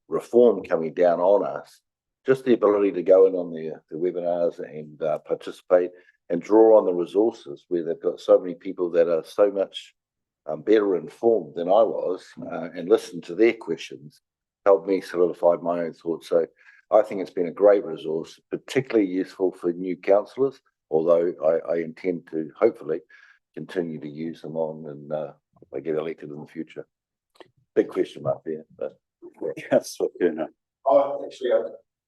reform coming down on us, just the ability to go in on the webinars and participate and draw on the resources where they've got so many people that are so much better informed than I was, and listen to their questions, helped me solidify my own thoughts. So I think it's been a great resource, particularly useful for new councillors, although I intend to hopefully continue to use them on and if I get elected in the future. Big question mark there, but Councillor Kerner.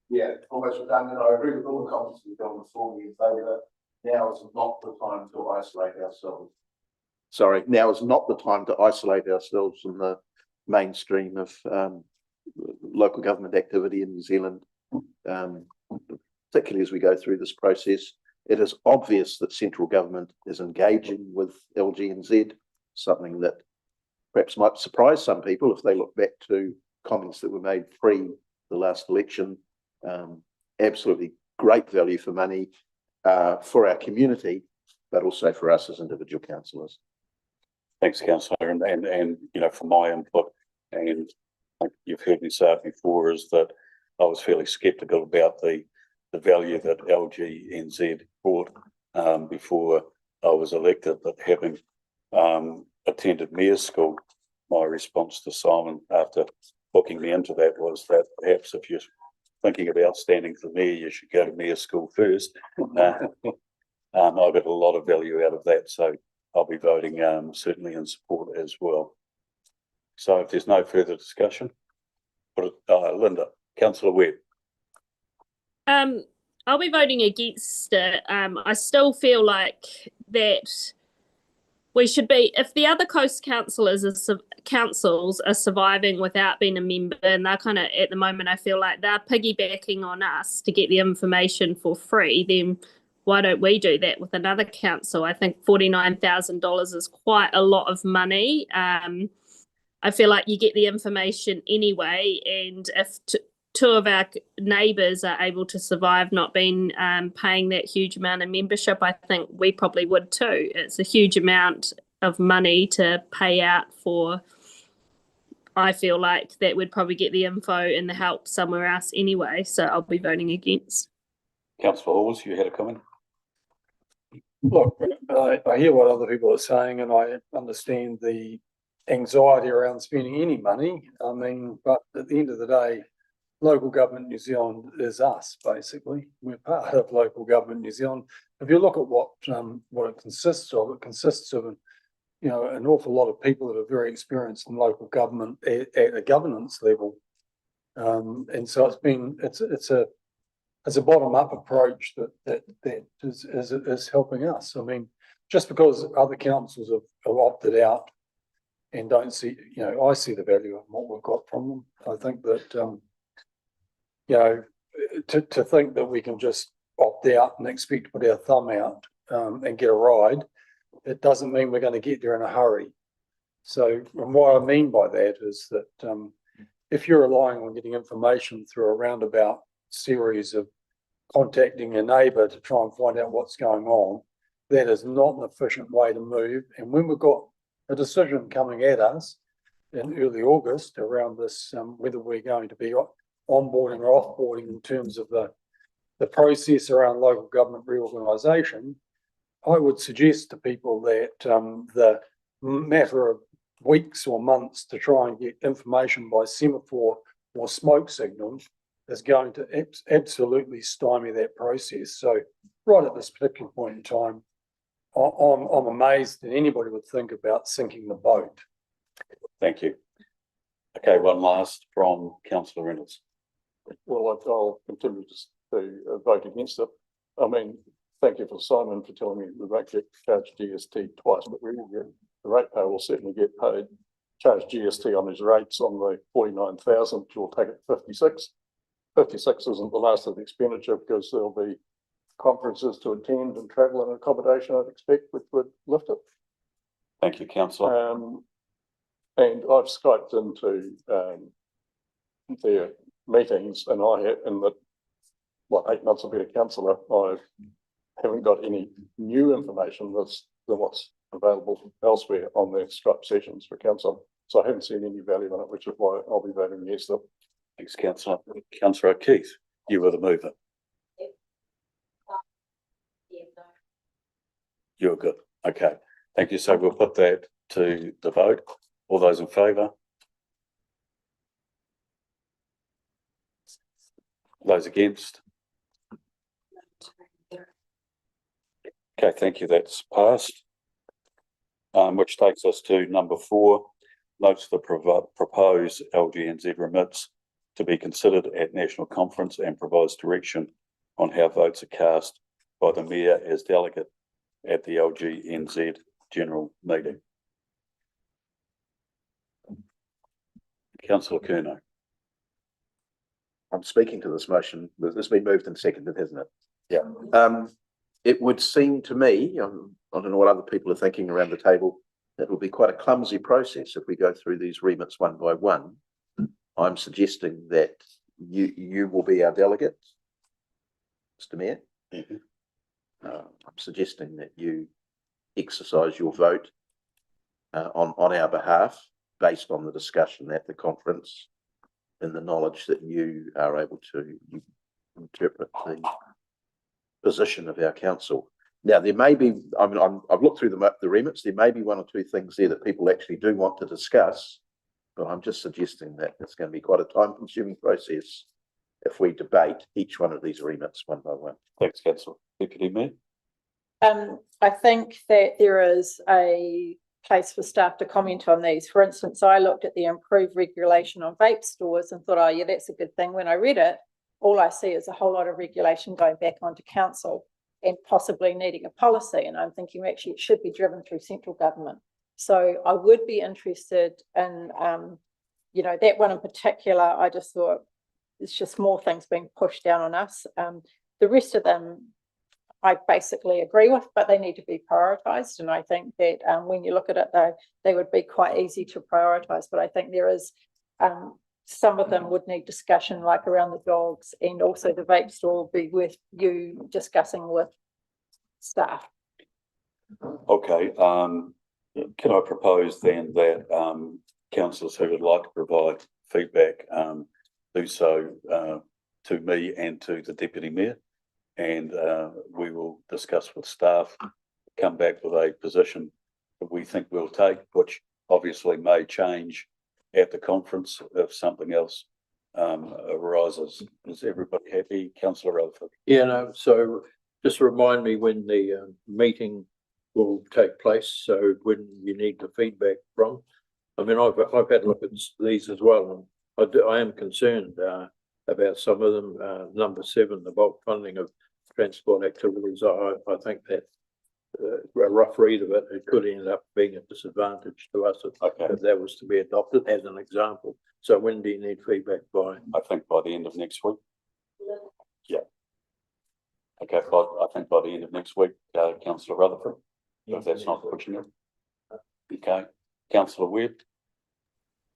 Yeah, almost redundant. I agree with all the comments we've done before me in favour. Now is not the time to isolate ourselves. Sorry, now is not the time to isolate ourselves from the mainstream of local government activity in New Zealand, particularly as we go through this process. It is obvious that central government is engaging with LGNZ, something that perhaps might surprise some people if they look back to comments that were made pre the last election. Absolutely great value for money for our community, but also for us as individual councillors. Thanks, Councillor. And you know, from my input, and you've heard me say it before, is that I was fairly sceptical about the value that LGNZ brought before I was elected. But having attended mayor's school, my response to Simon after hooking me into that was that perhaps if you're thinking about standing for mayor, you should go to mayor's school first. I got a lot of value out of that, so I'll be voting certainly in support as well. So if there's no further discussion, Linda, Councillor Webb. I'll be voting against it. I still feel like that we should be, if the other coast councils are surviving without being a member, and they're kind of, at the moment, I feel like they're piggybacking on us to get the information for free, then why don't we do that with another council? I think $49,000 is quite a lot of money. I feel like you get the information anyway, and if two of our neighbours are able to survive not being paying that huge amount of membership, I think we probably would too. It's a huge amount of money to pay out for. I feel like that would probably get the info and the help somewhere else anyway, so I'll be voting against. Councillor Halls, you had a comment? Look, I hear what other people are saying, and I understand the anxiety around spending any money. I mean, but at the end of the day, local government New Zealand is us, basically. We're part of local government New Zealand. If you look at what it consists of an awful lot of people that are very experienced in local government at a governance level. And so it's a bottom-up approach that is helping us. I mean, just because other councils have opted out and don't see, I see the value of what we've got from them. I think that, to think that we can just opt out and expect to put our thumb out and get a ride, it doesn't mean we're going to get there in a hurry. So, and what I mean by that is that if you're relying on getting information through a roundabout series of contacting your neighbour to try and find out what's going on, that is not an efficient way to move. And when we've got a decision coming at us in early August around this, whether we're going to be onboarding or offboarding in terms of the process around local government reorganisation, I would suggest to people that the matter of weeks or months to try and get information by semaphore or smoke signals is going to absolutely stymie that process. So right at this particular point in time, I'm amazed that anybody would think about sinking the boat. Thank you. Okay, one last from Councillor Reynolds. Well, I'll continue to vote against it. I mean, thank you for Simon for telling me we won't get charged GST twice, but we will get, the ratepayer will certainly get paid, charge GST on his rates on the 49,000, which will take it to 56. 56 isn't the last of the expenditure because there'll be conferences to attend and travel and accommodation, I'd expect, which would lift it. Thank you, Councillor. And I've Skyped into their meetings, and in the 8 months I've been a councillor, I haven't got any new information than what's available elsewhere on their Skype sessions for council. So I haven't seen any value in it, which is why I'll be voting against it. Thanks, Councillor. Councillor Keith, you were the mover. You're good. Okay. Thank you. So we'll put that to the vote. All those in favour? Those against? Okay, thank you. That's passed. Which takes us to number 4. Notes the proposed LGNZ remits to be considered at National Conference and provides direction on how votes are cast by the Mayor as delegate at the LGNZ General Meeting. Councillor Curnow. I'm speaking to this motion. This has been moved and seconded, hasn't it? Yeah. It would seem to me, I don't know what other people are thinking around the table, that will be quite a clumsy process if we go through these remits one by one. I'm suggesting that you will be our delegate, Mr. Mayor. Mm-hmm. I'm suggesting that you exercise your vote on our behalf based on the discussion at the conference and the knowledge that you are able to interpret the position of our council. Now, there may be, I've looked through the remits, there may be 1 or 2 things there that people actually do want to discuss, but I'm just suggesting that it's going to be quite a time-consuming process if we debate each one of these remits one by one. Thanks, Councillor. Deputy Mayor. I think that there is a place for staff to comment on these. For instance, I looked at the improved regulation on vape stores and thought, oh yeah, that's a good thing. When I read it, all I see is a whole lot of regulation going back onto council and possibly needing a policy. And I'm thinking, actually, it should be driven through central government. So I would be interested in, that one in particular. I just thought it's just more things being pushed down on us. The rest of them, I basically agree with, but they need to be prioritised. And I think that when you look at it, they would be quite easy to prioritise. But I think there is some of them would need discussion, like around the dogs, and also the vape store will be worth you discussing with staff. Okay, can I propose then that councillors who would like to provide feedback do so to me and to the Deputy Mayor, and we will discuss with staff, come back with a position that we think we'll take, which obviously may change at the conference if something else arises. Is everybody happy? Councillor Rutherford? Yeah, no, so just remind me when the meeting will take place, so when you need the feedback from. I mean, I've had a look at these as well, and I am concerned about some of them. Number 7, the bulk funding of transport activities. I think that a rough read of it, it could end up being a disadvantage to us if that was to be adopted as an example. So when do you need feedback by? I think by the end of next week. Yeah. Okay, I think by the end of next week, Councillor Rutherford, if that's not pushing it. Okay, Councillor Webb.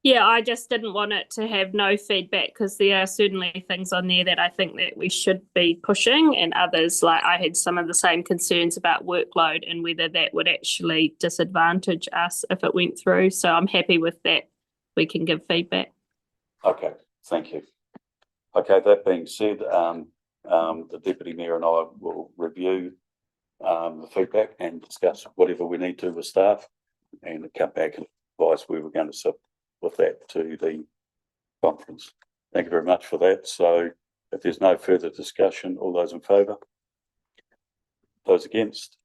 Yeah, I just didn't want it to have no feedback, because there are certainly things on there that I think that we should be pushing, and others, like I had some of the same concerns about workload and whether that would actually disadvantage us if it went through. So I'm happy with that. We can give feedback. Okay, thank you. Okay, that being said, the Deputy Mayor and I will review the feedback and discuss whatever we need to with staff, and come back and advise where we're going to sit with that to the conference. Thank you very much for that. So if there's no further discussion, all those in favour? Those against?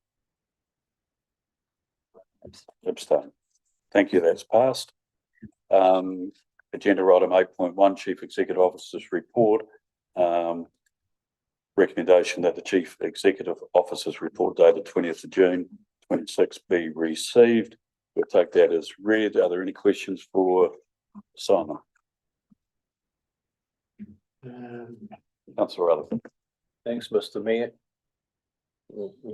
Abstain. Thank you, that's passed. Agenda item 8.1, Chief Executive Officer's report. Recommendation that the Chief Executive Officer's report dated 20th of June 26 be received. We'll take that as read. Are there any questions for Simon? Councillor Rutherford. Thanks, Mr. Mayor.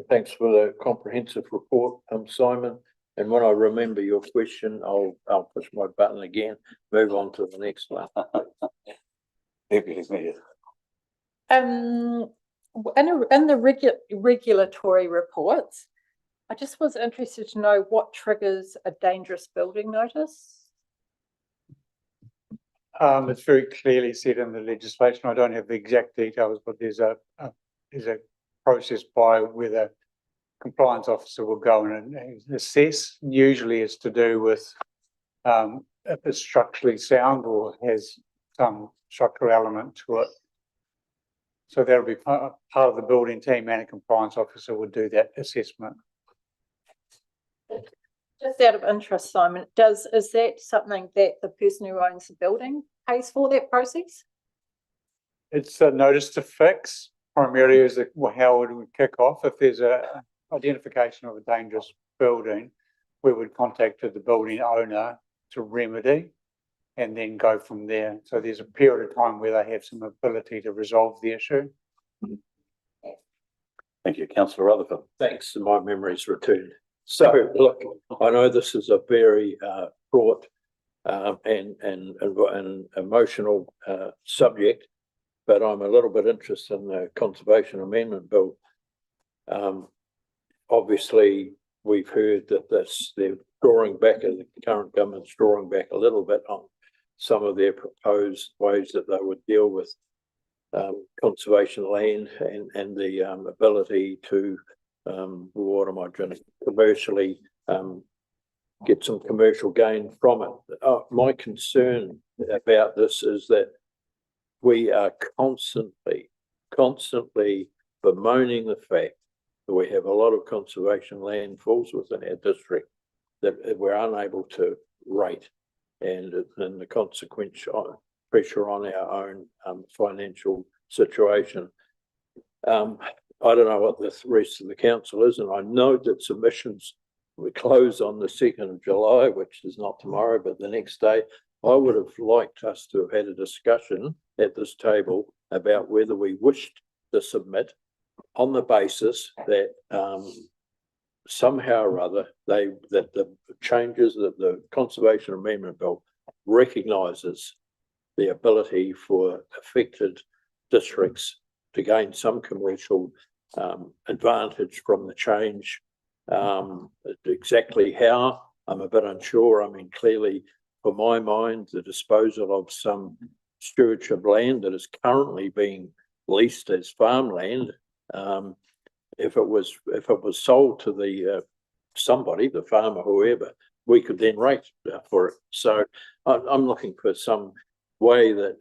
Thanks for the comprehensive report, Simon. And when I remember your question, I'll push my button again, move on to the next one. Deputy Mayor. In the regulatory reports, I just was interested to know what triggers a dangerous building notice. It's very clearly said in the legislation. I don't have the exact details, but there's a process by where the compliance officer will go in and assess. Usually it's to do with if it's structurally sound or has some structural element to it. So that'll be part of the building team, and a compliance officer would do that assessment. Just out of interest, Simon, is that something that the person who owns the building pays for, that process? It's a notice to fix. Primarily is how it would kick off. If there's a identification of a dangerous building, we would contact the building owner to remedy, and then go from there. So there's a period of time where they have some ability to resolve the issue. Thank you, Councillor Rutherford. Thanks, my memory's returned. So look, I know this is a very fraught and emotional subject, but I'm a little bit interested in the Conservation Amendment Bill. Obviously, we've heard that they're drawing back, the current government's drawing back a little bit on some of their proposed ways that they would deal with conservation land and the ability to, what am I trying to, commercially get some commercial gain from it. My concern about this is that we are constantly bemoaning the fact that we have a lot of conservation land falls within our district that we're unable to rate, and the consequential pressure on our own financial situation. I don't know what the rest of the council is, and I know that submissions will close on the 2nd of July, which is not tomorrow, but the next day. I would have liked us to have had a discussion at this table about whether we wished to submit on the basis that somehow or other that the changes that the Conservation Amendment Bill recognises the ability for affected districts to gain some commercial advantage from the change. Exactly how, I'm a bit unsure. I mean, clearly, for my mind, the disposal of some stewardship land that is currently being leased as farmland, if it was sold to the somebody, the farmer, whoever, we could then rate for it. So I'm looking for some way that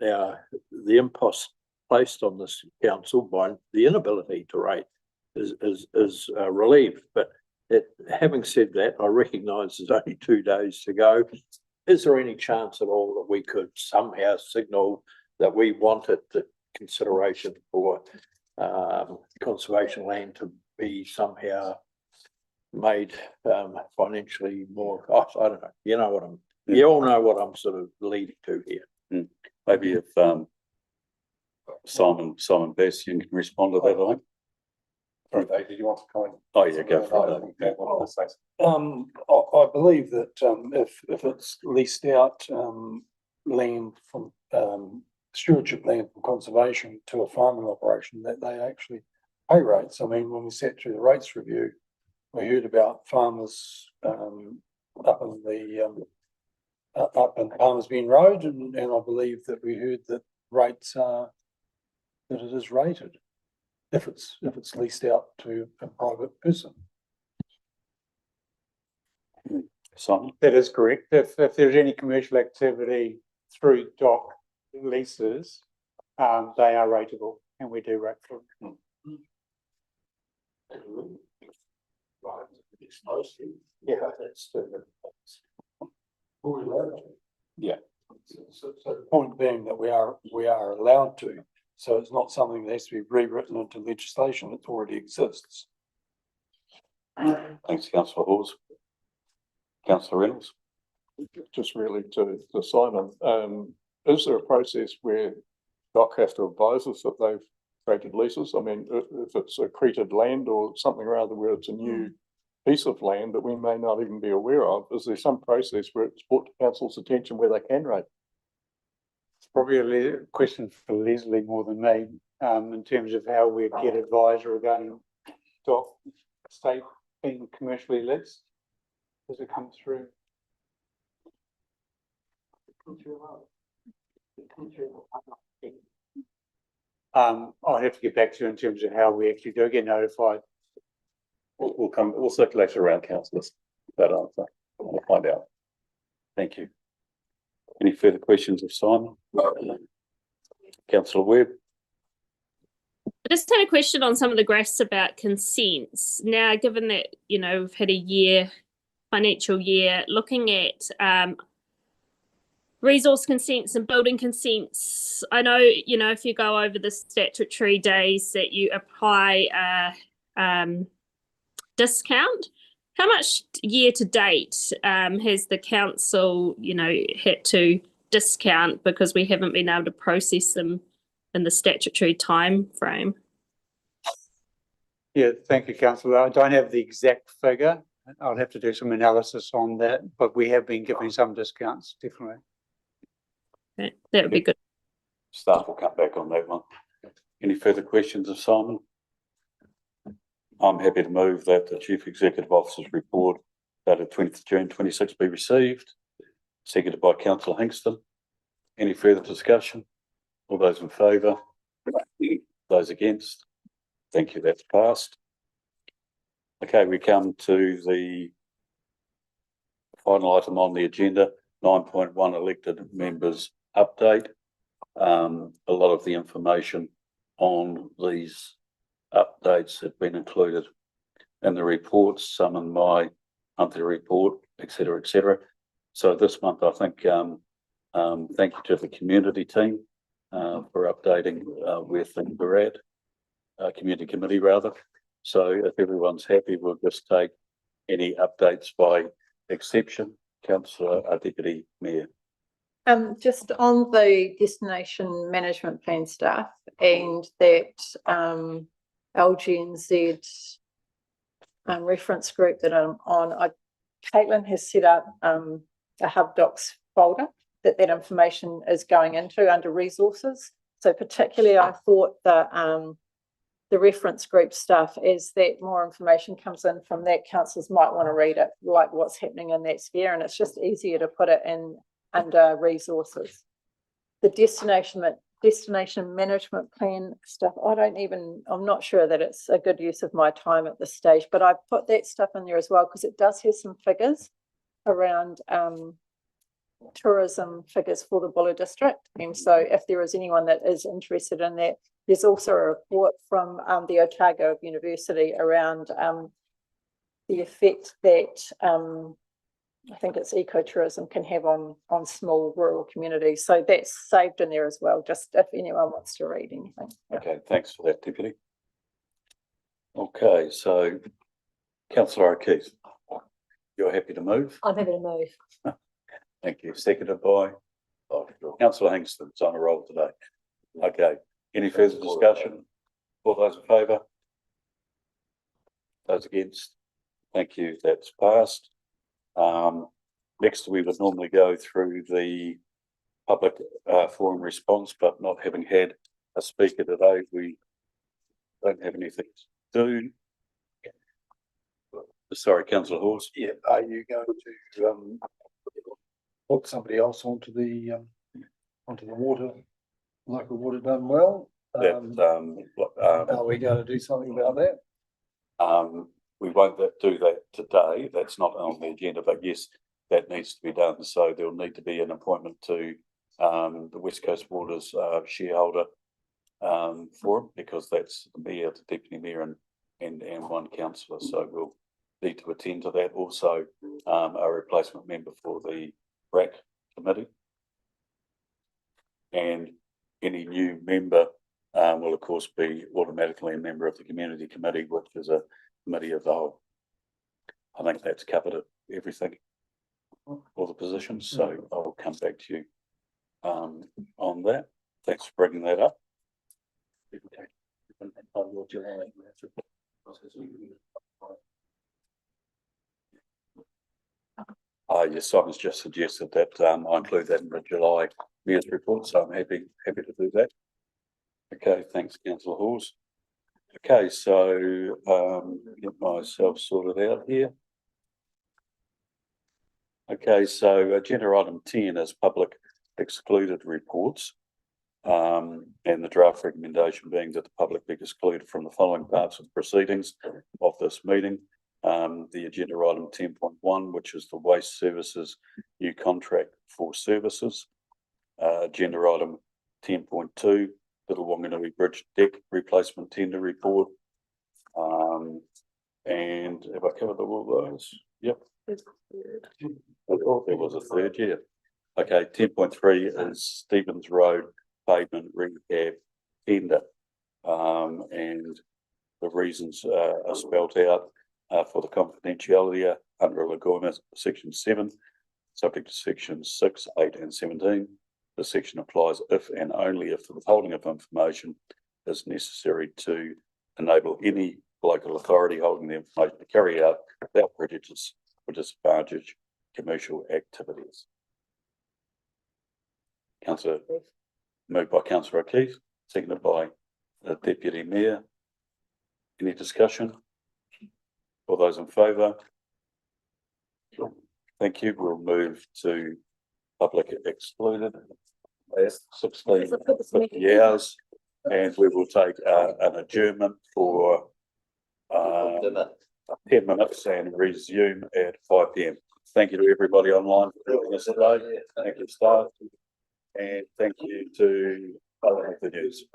the impost placed on this council by the inability to rate is relieved. But having said that, I recognise there's only 2 days to go. Is there any chance at all that we could somehow signal that we wanted the consideration for conservation land to be somehow made financially more? I don't know. You know what you all know what I'm sort of leading to here. Maybe if Simon Bess, you can respond to that, I think. Sorry, Dave, did you want to comment? Oh, yeah, go for it. I believe that if it's leased out land from stewardship land from conservation to a farming operation, that they actually pay rates. I mean, when we sat through the rates review, we heard about farmers up in Palmer's Bend Road, and I believe that we heard that rates are that it is rated if it's leased out to a private person. Simon? That is correct. If there's any commercial activity through dock leases, they are rateable, and we do rate for them. Yeah, that's yeah. So the point being that we are allowed to. So it's not something that has to be rewritten into legislation. It already exists. Thanks, Councillor Hawes. Councillor Reynolds. Just really to Simon, is there a process where DOC has to advise us that they've created leases? I mean, if it's accreted land or something rather where it's a new piece of land that we may not even be aware of, is there some process where it's brought to council's attention where they can rate? It's probably a question for Leslie more than me, in terms of how we get advice regarding dock estate being commercially leased. Does it come through? I'll have to get back to you in terms of how we actually do get notified. We'll circulate it around councillors, that answer. We'll find out. Thank you. Any further questions of Simon? Councillor Webb. I just had a question on some of the graphs about consents. Now, given that, you know, we've had a financial year, looking at resource consents and building consents, I know, you know, if you go over the statutory days that you apply a discount, how much year to date has the council, you know, had to discount because we haven't been able to process them in the statutory time frame? Yeah, thank you, Councillor. I don't have the exact figure. I'll have to do some analysis on that, but we have been giving some discounts, definitely. Okay, that would be good. Staff will come back on that one. Any further questions of Simon? I'm happy to move that the Chief Executive Officer's report dated 20th June 26 be received. Seconded by Councillor Hingston. Any further discussion? All those in favour? Those against? Thank you, that's passed. Okay, we come to the final item on the agenda, 9.1 elected members update. A lot of the information on these updates have been included in the reports, some in my monthly report, etc., etc. So this month, I think, thank you to the community team for updating where things are at, community committee rather. So if everyone's happy, we'll just take any updates by exception. Councillor Deputy Mayor. Just on the destination management plan stuff and that LGNZ reference group that I'm on, Caitlin has set up a Hub Docs folder that information is going into under resources. So particularly I thought the reference group stuff, as that more information comes in from that, councillors might want to read it, like what's happening in that sphere, and it's just easier to put it in under resources. The destination management plan stuff, I'm not sure that it's a good use of my time at this stage, but I put that stuff in there as well because it does have some figures around tourism figures for the Buller district. And so if there is anyone that is interested in that, there's also a report from the Otago University around the effect that I think it's ecotourism can have on small rural communities. So that's saved in there as well, just if anyone wants to read anything. Okay, thanks for that, Deputy. Okay, so Councillor O'Keefe, you're happy to move? I'm happy to move. Thank you. Seconded by Councillor Hingston's on a roll today. Okay, any further discussion? All those in favour? Those against? Thank you, that's passed. Next, we would normally go through the public forum response, but not having had a speaker today, we don't have anything to do. Sorry, Councillor Hawes. Yeah, are you going to put somebody else onto the water, local water done well? Are we going to do something about that? We won't do that today. That's not on the agenda, but yes, that needs to be done. So there'll need to be an appointment to the West Coast Waters shareholder forum, because that's the mayor, the deputy mayor, and one councillor. So we'll need to attend to that. Also, a replacement member for the RAC committee, and any new member will of course be automatically a member of the community committee, which is a committee of the whole. I think that's covered everything, all the positions. So I'll come back to you on that. Thanks for bringing that up. Yes, Simon's just suggested that I include that in the July mayor's report, so I'm happy to do that. Okay, thanks, Councillor Hawes. Okay, so get myself sorted out here. Okay, so agenda item 10 is public excluded reports, and the draft recommendation being that the public be excluded from the following parts of proceedings of this meeting. The agenda item 10.1, which is the waste services new contract for services. Agenda item 10.2, Little Wanganui Bridge deck replacement tender report. And have I covered all those? Yep. I thought there was a third, yeah. Okay, 10.3 is Stevens Road pavement rehab tender. And the reasons are spelled out for the confidentiality under Laguna section 7, subject to sections 6, 8 and 17. The section applies if and only if the withholding of information is necessary to enable any local authority holding the information to carry out without prejudice or disadvantage commercial activities. Councillor, moved by Councillor O'Keefe, seconded by the Deputy Mayor. Any discussion? All those in favour? Thank you. We'll move to public excluded. 16 hours, and we will take an adjournment for 10 minutes and resume at 5 p.m. Thank you to everybody online for joining us today. Thank you, staff, and thank you to the news.